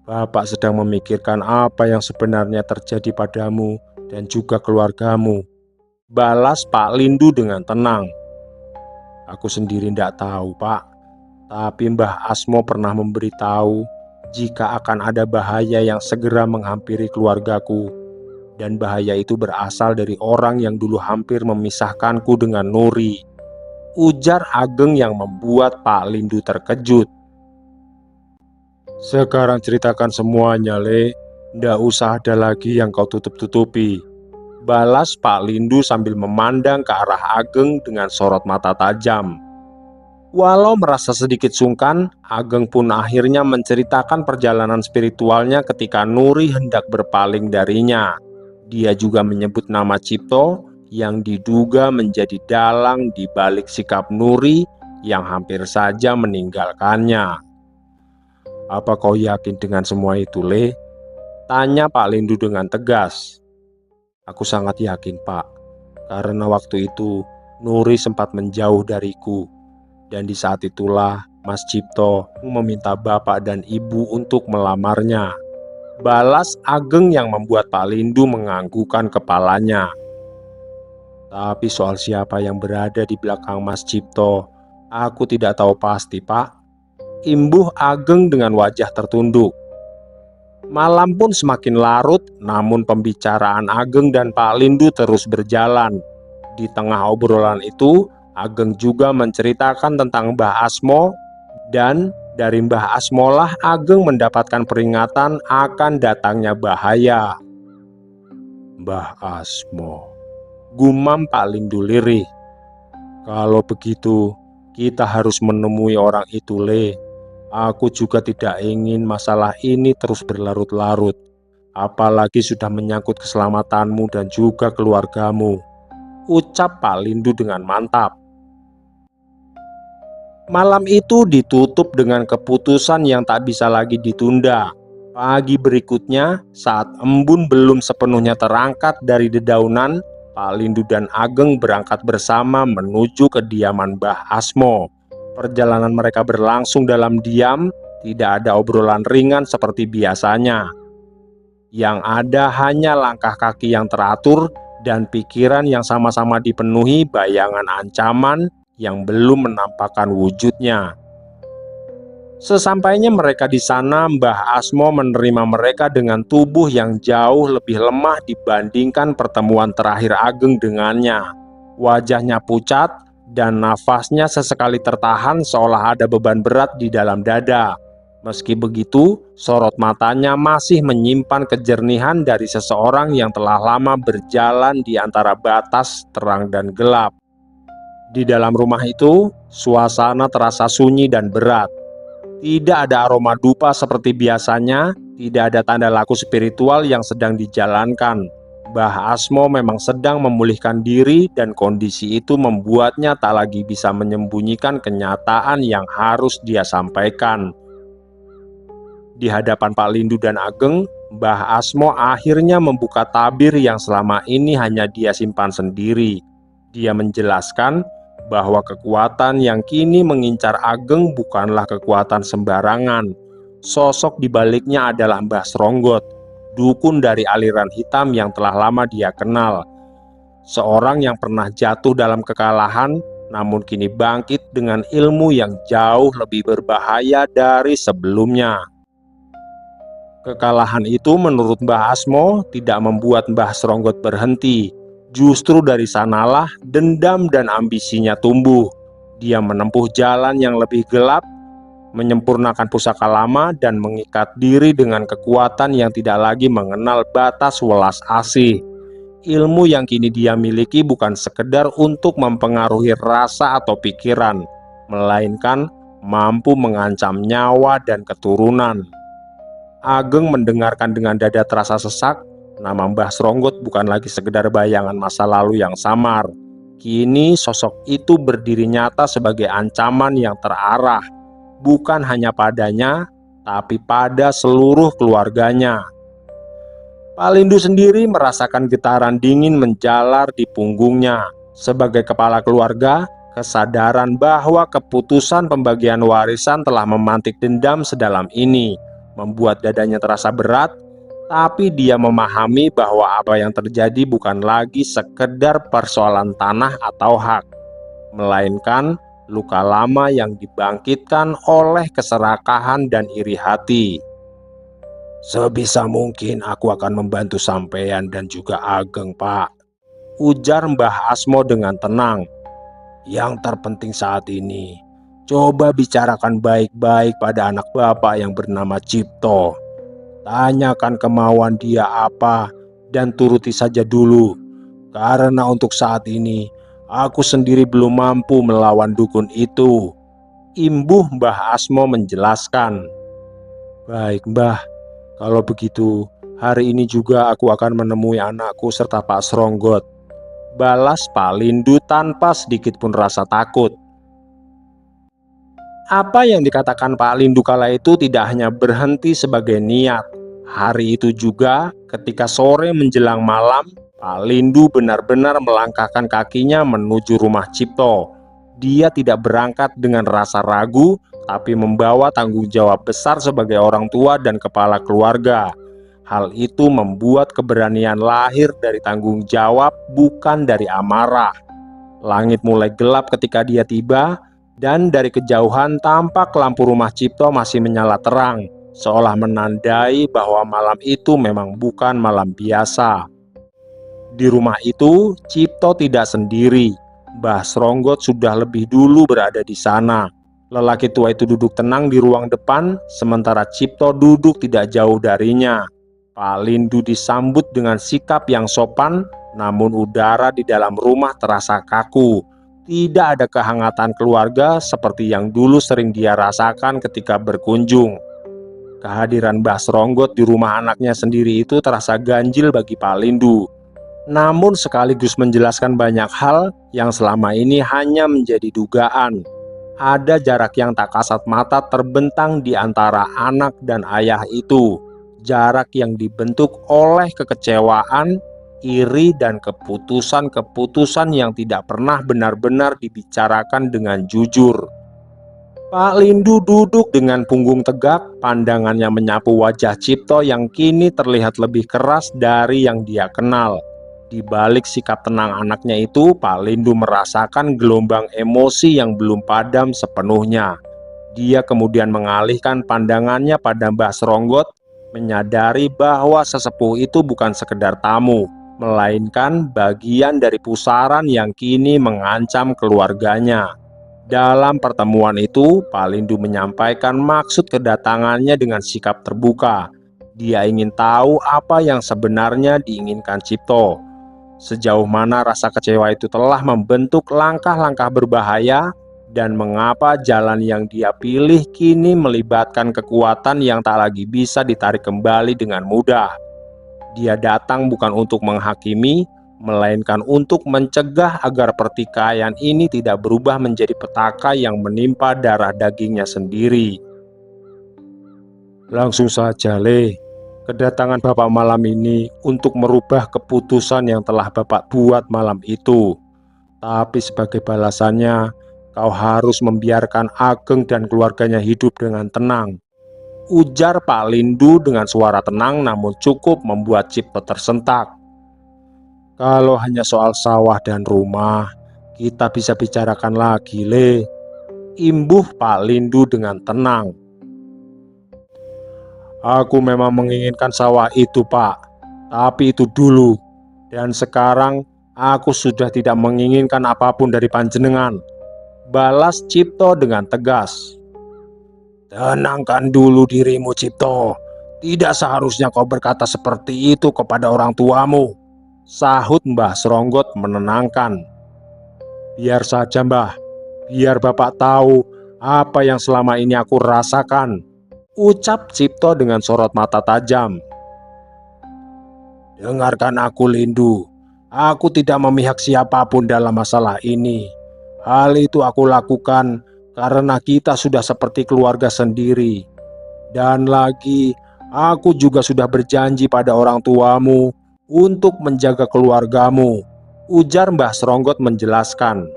Bapak sedang memikirkan apa yang sebenarnya terjadi padamu dan juga keluargamu," balas Pak Lindu dengan tenang. "Aku sendiri tidak tahu, Pak. Tapi Mbah Asmo pernah memberitahu jika akan ada bahaya yang segera menghampiri keluargaku. Dan bahaya itu berasal dari orang yang dulu hampir memisahkanku dengan Nuri," ujar Ageng yang membuat Pak Lindu terkejut. "Sekarang ceritakan semuanya, Le. Ndak usah ada lagi yang kau tutup-tutupi," balas Pak Lindu sambil memandang ke arah Ageng dengan sorot mata tajam. Walau merasa sedikit sungkan, Ageng pun akhirnya menceritakan perjalanan spiritualnya ketika Nuri hendak berpaling darinya. Dia juga menyebut nama Cipto yang diduga menjadi dalang di balik sikap Nuri yang hampir saja meninggalkannya. "Apa kau yakin dengan semua itu, Le?" tanya Pak Lindu dengan tegas. "Aku sangat yakin, Pak, karena waktu itu Nuri sempat menjauh dariku. Dan di saat itulah Mas Cipto meminta bapak dan ibu untuk melamarnya," balas Ageng yang membuat Pak Lindu menganggukkan kepalanya. "Tapi soal siapa yang berada di belakang Mas Cipto, aku tidak tahu pasti, Pak," imbuh Ageng dengan wajah tertunduk. Malam pun semakin larut, namun pembicaraan Ageng dan Pak Lindu terus berjalan. Di tengah obrolan itu, Ageng juga menceritakan tentang Mbah Asmo, dan dari Mbah Asmolah Ageng mendapatkan peringatan akan datangnya bahaya. "Mbah Asmo," gumam Pak Lindu lirih. "Kalau begitu, kita harus menemui orang itu, Le. Aku juga tidak ingin masalah ini terus berlarut-larut, apalagi sudah menyangkut keselamatanmu dan juga keluargamu," ucap Pak Lindu dengan mantap. Malam itu ditutup dengan keputusan yang tak bisa lagi ditunda. Pagi berikutnya, saat embun belum sepenuhnya terangkat dari dedaunan, Pak Lindu dan Ageng berangkat bersama menuju kediaman Mbah Asmo. Perjalanan mereka berlangsung dalam diam, tidak ada obrolan ringan seperti biasanya. Yang ada hanya langkah kaki yang teratur dan pikiran yang sama-sama dipenuhi bayangan ancaman yang belum menampakkan wujudnya. Sesampainya mereka di sana, Mbah Asmo menerima mereka dengan tubuh yang jauh lebih lemah dibandingkan pertemuan terakhir Ageng dengannya. Wajahnya pucat dan nafasnya sesekali tertahan seolah ada beban berat di dalam dada. Meski begitu, sorot matanya masih menyimpan kejernihan dari seseorang yang telah lama berjalan di antara batas terang dan gelap. Di dalam rumah itu, suasana terasa sunyi dan berat. Tidak ada aroma dupa seperti biasanya, tidak ada tanda laku spiritual yang sedang dijalankan. Mbah Asmo memang sedang memulihkan diri dan kondisi itu membuatnya tak lagi bisa menyembunyikan kenyataan yang harus dia sampaikan. Di hadapan Pak Lindu dan Ageng, Mbah Asmo akhirnya membuka tabir yang selama ini hanya dia simpan sendiri. Dia menjelaskan bahwa kekuatan yang kini mengincar Ageng bukanlah kekuatan sembarangan. Sosok di baliknya adalah Mbah Sronggot, dukun dari aliran hitam yang telah lama dia kenal. Seorang yang pernah jatuh dalam kekalahan, namun kini bangkit dengan ilmu yang jauh lebih berbahaya dari sebelumnya. Kekalahan itu menurut Mbah Asmo tidak membuat Mbah Sronggot berhenti. Justru dari sanalah dendam dan ambisinya tumbuh. Dia menempuh jalan yang lebih gelap, menyempurnakan pusaka lama dan mengikat diri dengan kekuatan yang tidak lagi mengenal batas welas asih. Ilmu yang kini dia miliki bukan sekedar untuk mempengaruhi rasa atau pikiran, melainkan mampu mengancam nyawa dan keturunan. Ageng mendengarkan dengan dada terasa sesak. Nama Mbah Sronggot bukan lagi sekedar bayangan masa lalu yang samar. Kini sosok itu berdiri nyata sebagai ancaman yang terarah, bukan hanya padanya, tapi pada seluruh keluarganya. Pak Lindu sendiri merasakan getaran dingin menjalar di punggungnya. Sebagai kepala keluarga, kesadaran bahwa keputusan pembagian warisan telah memantik dendam sedalam ini membuat dadanya terasa berat, tapi dia memahami bahwa apa yang terjadi bukan lagi sekedar persoalan tanah atau hak, melainkan luka lama yang dibangkitkan oleh keserakahan dan iri hati. "Sebisa mungkin aku akan membantu sampean dan juga Ageng, Pak," ujar Mbah Asmo dengan tenang. "Yang terpenting saat ini, coba bicarakan baik-baik pada anak bapak yang bernama Cipto. Tanyakan kemauan dia apa dan turuti saja dulu. Karena untuk saat ini, aku sendiri belum mampu melawan dukun itu," imbuh Mbah Asmo menjelaskan. "Baik, Mbah. Kalau begitu, hari ini juga aku akan menemui anakku serta Pak Sronggot," balas Pak Lindu tanpa sedikit pun rasa takut. Apa yang dikatakan Pak Lindu kala itu tidak hanya berhenti sebagai niat. Hari itu juga, ketika sore menjelang malam, Pak Lindu benar-benar melangkahkan kakinya menuju rumah Cipto. Dia tidak berangkat dengan rasa ragu, tapi membawa tanggung jawab besar sebagai orang tua dan kepala keluarga. Hal itu membuat keberanian lahir dari tanggung jawab, bukan dari amarah. Langit mulai gelap ketika dia tiba, dan dari kejauhan tampak lampu rumah Cipto masih menyala terang, seolah menandai bahwa malam itu memang bukan malam biasa. Di rumah itu, Cipto tidak sendiri. Mbah Sronggot sudah lebih dulu berada di sana. Lelaki tua itu duduk tenang di ruang depan, sementara Cipto duduk tidak jauh darinya. Pak Lindu disambut dengan sikap yang sopan, namun udara di dalam rumah terasa kaku. Tidak ada kehangatan keluarga seperti yang dulu sering dia rasakan ketika berkunjung. Kehadiran Mbah Sronggot di rumah anaknya sendiri itu terasa ganjil bagi Pak Lindu, namun sekaligus menjelaskan banyak hal yang selama ini hanya menjadi dugaan. Ada jarak yang tak kasat mata terbentang di antara anak dan ayah itu. Jarak yang dibentuk oleh kekecewaan, iri, dan keputusan-keputusan yang tidak pernah benar-benar dibicarakan dengan jujur. Pak Lindu duduk dengan punggung tegak, pandangannya menyapu wajah Cipto yang kini terlihat lebih keras dari yang dia kenal. Di balik sikap tenang anaknya itu, Pak Lindu merasakan gelombang emosi yang belum padam sepenuhnya. Dia kemudian mengalihkan pandangannya pada Mbah Sronggot, menyadari bahwa sesepuh itu bukan sekedar tamu, melainkan bagian dari pusaran yang kini mengancam keluarganya. Dalam pertemuan itu, Pak Lindu menyampaikan maksud kedatangannya dengan sikap terbuka. Dia ingin tahu apa yang sebenarnya diinginkan Cipto. Sejauh mana rasa kecewa itu telah membentuk langkah-langkah berbahaya, dan mengapa jalan yang dia pilih kini melibatkan kekuatan yang tak lagi bisa ditarik kembali dengan mudah. Dia datang bukan untuk menghakimi, melainkan untuk mencegah agar pertikaian ini tidak berubah menjadi petaka yang menimpa darah dagingnya sendiri. "Langsung saja, Le. Kedatangan Bapak malam ini untuk merubah keputusan yang telah Bapak buat malam itu. Tapi sebagai balasannya, kau harus membiarkan Ageng dan keluarganya hidup dengan tenang," ujar Pak Lindu dengan suara tenang namun cukup membuat Cipto tersentak. "Kalau hanya soal sawah dan rumah, kita bisa bicarakan lagi, Le," imbuh Pak Lindu dengan tenang. "Aku memang menginginkan sawah itu, Pak. Tapi itu dulu. Dan sekarang aku sudah tidak menginginkan apapun dari panjenengan," balas Cipto dengan tegas. "Tenangkan dulu dirimu, Cipto. Tidak seharusnya kau berkata seperti itu kepada orang tuamu. Sahut Mbah Sronggot menenangkan. "Biar saja Mbah, biar Bapak tahu apa yang selama ini aku rasakan," ucap Cipto dengan sorot mata tajam. "Dengarkan aku, Lindu. Aku tidak memihak siapapun dalam masalah ini. Hal itu aku lakukan karena kita sudah seperti keluarga sendiri. Dan lagi, aku juga sudah berjanji pada orang tuamu untuk menjaga keluargamu," ujar Mbah Sronggot menjelaskan.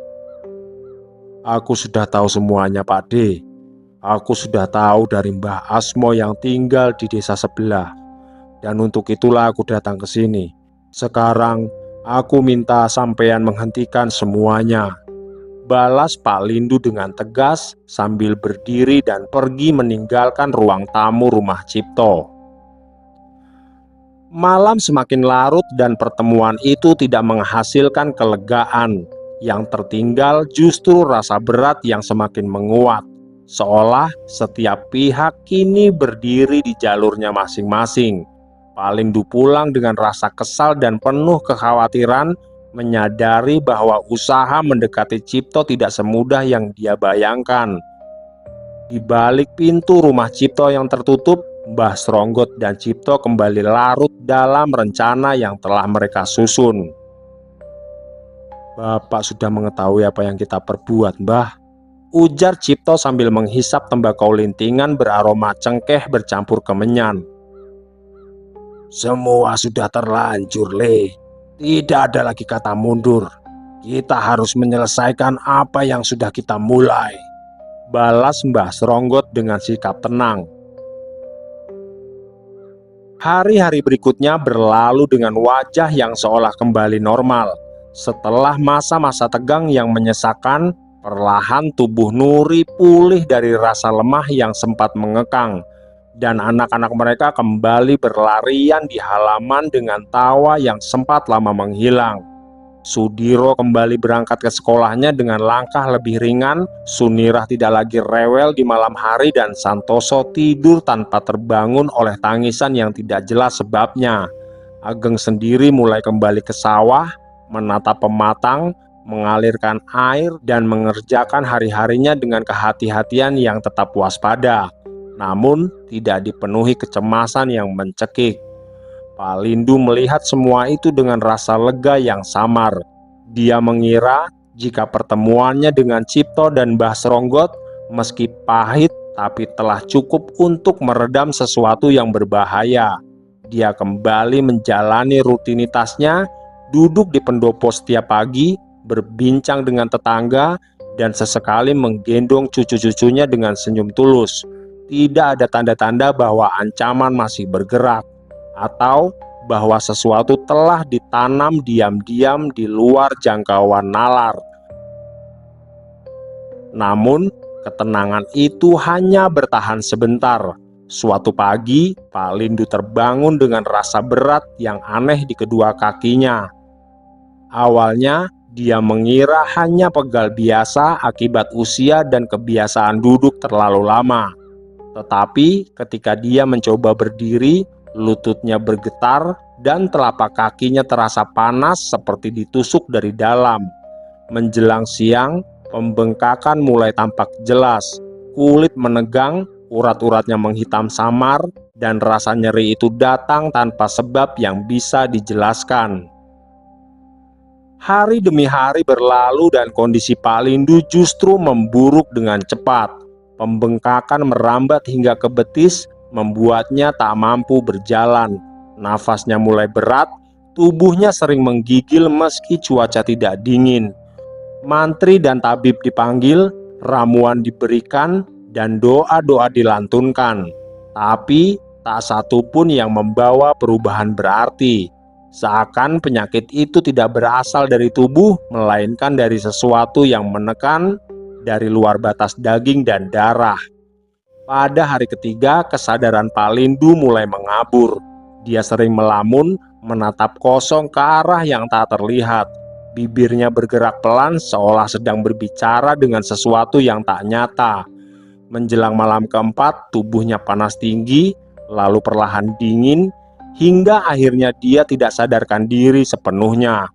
"Aku sudah tahu semuanya, Pak D. Aku sudah tahu dari Mbah Asmo yang tinggal di desa sebelah. Dan untuk itulah aku datang ke sini. Sekarang, aku minta sampean menghentikan semuanya," balas Pak Lindu dengan tegas sambil berdiri dan pergi meninggalkan ruang tamu rumah Cipto. Malam semakin larut dan pertemuan itu tidak menghasilkan kelegaan. Yang tertinggal justru rasa berat yang semakin menguat, seolah setiap pihak kini berdiri di jalurnya masing-masing. Pak Lindu pulang dengan rasa kesal dan penuh kekhawatiran, menyadari bahwa usaha mendekati Cipto tidak semudah yang dia bayangkan. Di balik pintu rumah Cipto yang tertutup, Mbah Sronggot dan Cipto kembali larut dalam rencana yang telah mereka susun. "Bapak sudah mengetahui apa yang kita perbuat, Mbah," ujar Cipto sambil menghisap tembakau lintingan beraroma cengkeh bercampur kemenyan. "Semua sudah terlanjur, Le. Tidak ada lagi kata mundur. Kita harus menyelesaikan apa yang sudah kita mulai," balas Mbah Sronggot dengan sikap tenang. Hari-hari berikutnya berlalu dengan wajah yang seolah kembali normal. Setelah masa-masa tegang yang menyesakkan, perlahan tubuh Nuri pulih dari rasa lemah yang sempat mengekang. Dan anak-anak mereka kembali berlarian di halaman dengan tawa yang sempat lama menghilang. Sudiro kembali berangkat ke sekolahnya dengan langkah lebih ringan. Sunirah tidak lagi rewel di malam hari dan Santoso tidur tanpa terbangun oleh tangisan yang tidak jelas sebabnya. Ageng sendiri mulai kembali ke sawah, menata pematang, mengalirkan air, dan mengerjakan hari-harinya dengan kehati-hatian yang tetap waspada. Namun tidak dipenuhi kecemasan yang mencekik. Pak Lindu melihat semua itu dengan rasa lega yang samar. Dia mengira jika pertemuannya dengan Cipto dan Mbah Sronggot meski pahit tapi telah cukup untuk meredam sesuatu yang berbahaya. Dia kembali menjalani rutinitasnya, duduk di pendopo setiap pagi, berbincang dengan tetangga, dan sesekali menggendong cucu-cucunya dengan senyum tulus. Tidak ada tanda-tanda bahwa ancaman masih bergerak, atau bahwa sesuatu telah ditanam diam-diam di luar jangkauan nalar. Namun, ketenangan itu hanya bertahan sebentar. Suatu pagi, Pak Lindu terbangun dengan rasa berat yang aneh di kedua kakinya. Awalnya, dia mengira hanya pegal biasa akibat usia dan kebiasaan duduk terlalu lama. Tetapi ketika dia mencoba berdiri, lututnya bergetar dan telapak kakinya terasa panas seperti ditusuk dari dalam. Menjelang siang, pembengkakan mulai tampak jelas. Kulit menegang, urat-uratnya menghitam samar, dan rasa nyeri itu datang tanpa sebab yang bisa dijelaskan. Hari demi hari berlalu dan kondisi Pak Lindu justru memburuk dengan cepat. Pembengkakan merambat hingga ke betis, membuatnya tak mampu berjalan. Nafasnya mulai berat, tubuhnya sering menggigil meski cuaca tidak dingin. Mantri dan tabib dipanggil, ramuan diberikan, dan doa-doa dilantunkan. Tapi tak satu pun yang membawa perubahan berarti. Seakan penyakit itu tidak berasal dari tubuh, melainkan dari sesuatu yang menekan dari luar batas daging dan darah. Pada hari ketiga, kesadaran Pak Lindu mulai mengabur. Dia sering melamun, menatap kosong ke arah yang tak terlihat. Bibirnya bergerak pelan seolah sedang berbicara dengan sesuatu yang tak nyata. Menjelang malam keempat, tubuhnya panas tinggi, lalu perlahan dingin, hingga akhirnya dia tidak sadarkan diri sepenuhnya.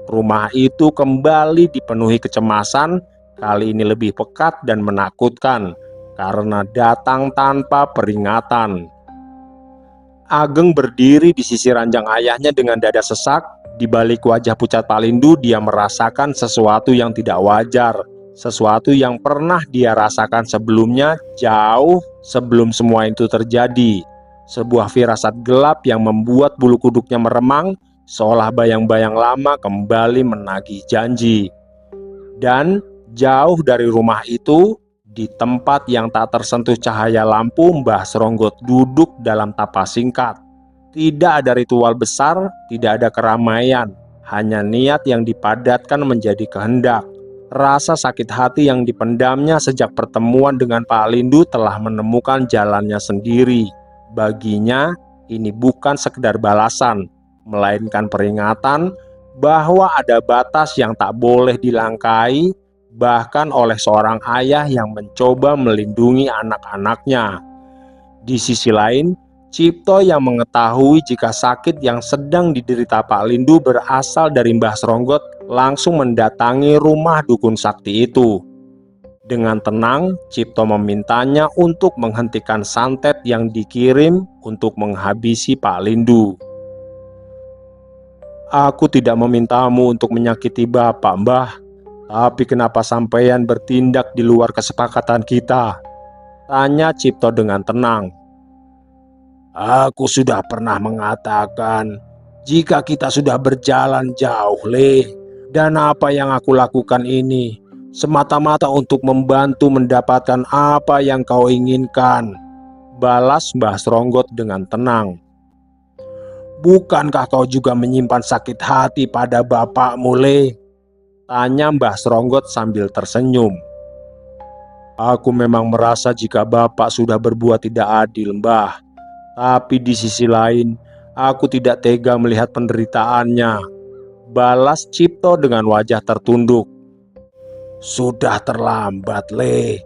Rumah itu kembali dipenuhi kecemasan, kali ini lebih pekat dan menakutkan karena datang tanpa peringatan. Ageng berdiri di sisi ranjang ayahnya dengan dada sesak. Di balik wajah pucat Pak Lindu, dia merasakan sesuatu yang tidak wajar, sesuatu yang pernah dia rasakan sebelumnya, jauh sebelum semua itu terjadi. Sebuah firasat gelap yang membuat bulu kuduknya meremang, seolah bayang-bayang lama kembali menagih janji. Dan jauh dari rumah itu, di tempat yang tak tersentuh cahaya lampu, Mbah Sronggot duduk dalam tapa singkat. Tidak ada ritual besar, tidak ada keramaian, hanya niat yang dipadatkan menjadi kehendak. Rasa sakit hati yang dipendamnya sejak pertemuan dengan Pak Lindu telah menemukan jalannya sendiri. Baginya, ini bukan sekedar balasan, melainkan peringatan bahwa ada batas yang tak boleh dilangkahi, bahkan oleh seorang ayah yang mencoba melindungi anak-anaknya. Di sisi lain, Cipto yang mengetahui jika sakit yang sedang diderita Pak Lindu berasal dari Mbah Sronggot langsung mendatangi rumah dukun sakti itu. Dengan tenang, Cipto memintanya untuk menghentikan santet yang dikirim untuk menghabisi Pak Lindu. "Aku tidak memintamu untuk menyakiti Bapak, Mbah. Tapi kenapa sampeyan bertindak di luar kesepakatan kita?" tanya Cipto dengan tenang. "Aku sudah pernah mengatakan, jika kita sudah berjalan jauh, Le. Dan apa yang aku lakukan ini semata-mata untuk membantu mendapatkan apa yang kau inginkan," balas Mbah Sronggot dengan tenang. "Bukankah kau juga menyimpan sakit hati pada bapakmu, Le?" tanya Mbah Sronggot sambil tersenyum. "Aku memang merasa jika bapak sudah berbuat tidak adil, Mbah. Tapi di sisi lain, aku tidak tega melihat penderitaannya," balas Cipto dengan wajah tertunduk. "Sudah terlambat, Le.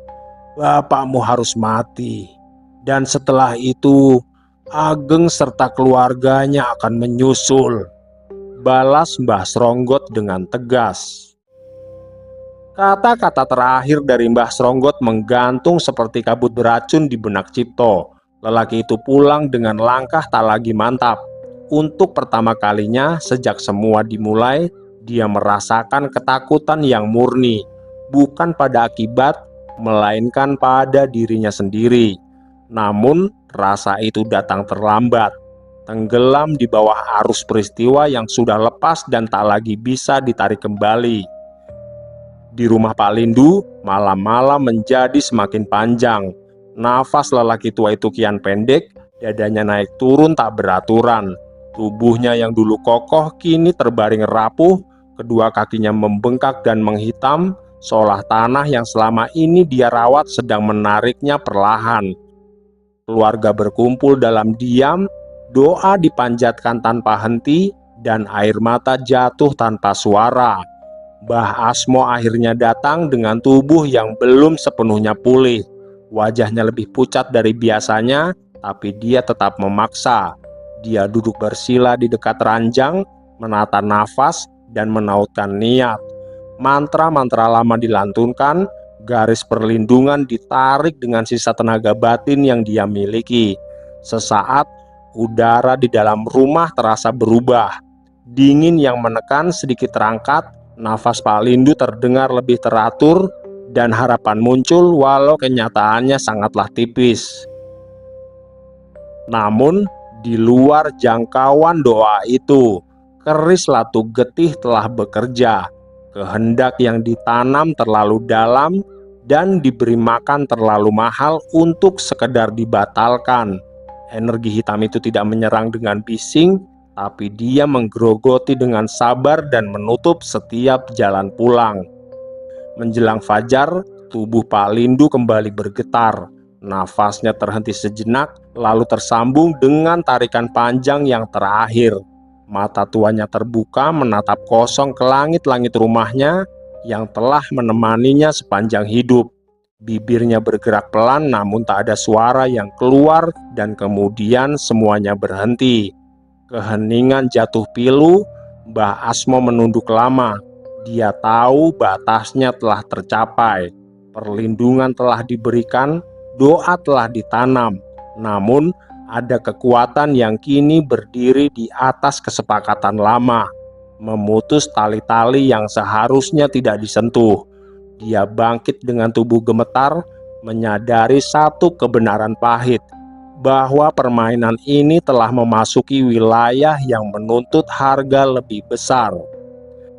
Bapakmu harus mati. Dan setelah itu, Ageng serta keluarganya akan menyusul," balas Mbah Sronggot dengan tegas. Kata-kata terakhir dari Mbah Sronggot menggantung seperti kabut beracun di benak Cipto. Lelaki itu pulang dengan langkah tak lagi mantap. Untuk pertama kalinya sejak semua dimulai, dia merasakan ketakutan yang murni, bukan pada akibat, melainkan pada dirinya sendiri. Namun, rasa itu datang terlambat, tenggelam di bawah arus peristiwa yang sudah lepas dan tak lagi bisa ditarik kembali. Di rumah Pak Lindu, malam-malam menjadi semakin panjang. Nafas lelaki tua itu kian pendek, dadanya naik turun tak beraturan. Tubuhnya yang dulu kokoh kini terbaring rapuh, kedua kakinya membengkak dan menghitam, seolah tanah yang selama ini dia rawat sedang menariknya perlahan. Keluarga berkumpul dalam diam, doa dipanjatkan tanpa henti, dan air mata jatuh tanpa suara. Mbah Asmo akhirnya datang dengan tubuh yang belum sepenuhnya pulih. Wajahnya lebih pucat dari biasanya, tapi dia tetap memaksa. Dia duduk bersila di dekat ranjang, menata nafas, dan menautkan niat. Mantra-mantra lama dilantunkan, garis perlindungan ditarik dengan sisa tenaga batin yang dia miliki. Sesaat, udara di dalam rumah terasa berubah. Dingin yang menekan sedikit terangkat, nafas Pak Lindu terdengar lebih teratur, dan harapan muncul walau kenyataannya sangatlah tipis. Namun, di luar jangkauan doa itu, keris Latu Getih telah bekerja. Kehendak yang ditanam terlalu dalam dan diberi makan terlalu mahal untuk sekedar dibatalkan. Energi hitam itu tidak menyerang dengan bising, tapi dia menggerogoti dengan sabar dan menutup setiap jalan pulang. Menjelang fajar, tubuh Pak Lindu kembali bergetar. Nafasnya terhenti sejenak, lalu tersambung dengan tarikan panjang yang terakhir. Mata tuanya terbuka menatap kosong ke langit-langit rumahnya yang telah menemaninya sepanjang hidup. Bibirnya bergerak pelan namun tak ada suara yang keluar, dan kemudian semuanya berhenti. Keheningan jatuh pilu. Mbah Asmo menunduk lama. Dia tahu batasnya telah tercapai. Perlindungan telah diberikan, doa telah ditanam. Namun, ada kekuatan yang kini berdiri di atas kesepakatan lama, memutus tali-tali yang seharusnya tidak disentuh. Dia bangkit dengan tubuh gemetar, menyadari satu kebenaran pahit, bahwa permainan ini telah memasuki wilayah yang menuntut harga lebih besar.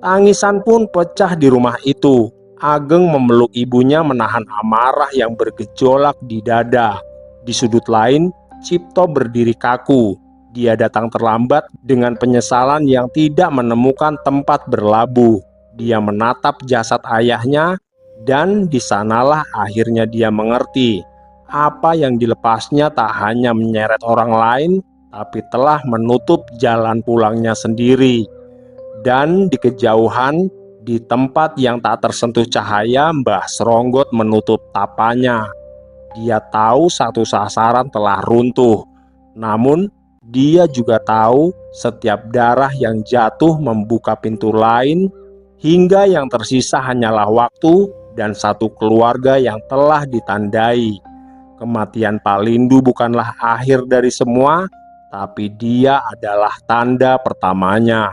Tangisan pun pecah di rumah itu. Ageng memeluk ibunya menahan amarah yang bergejolak di dada. Di sudut lain, Cipto berdiri kaku. Dia datang terlambat dengan penyesalan yang tidak menemukan tempat berlabuh. Dia menatap jasad ayahnya, dan di sanalah akhirnya dia mengerti. Apa yang dilepasnya tak hanya menyeret orang lain, tapi telah menutup jalan pulangnya sendiri. Dan di kejauhan, di tempat yang tak tersentuh cahaya, Mbah Sronggot menutup tapanya. Dia tahu satu sasaran telah runtuh. Namun, dia juga tahu setiap darah yang jatuh membuka pintu lain, hingga yang tersisa hanyalah waktu dan satu keluarga yang telah ditandai. Kematian Pak Lindu bukanlah akhir dari semua, tapi dia adalah tanda pertamanya.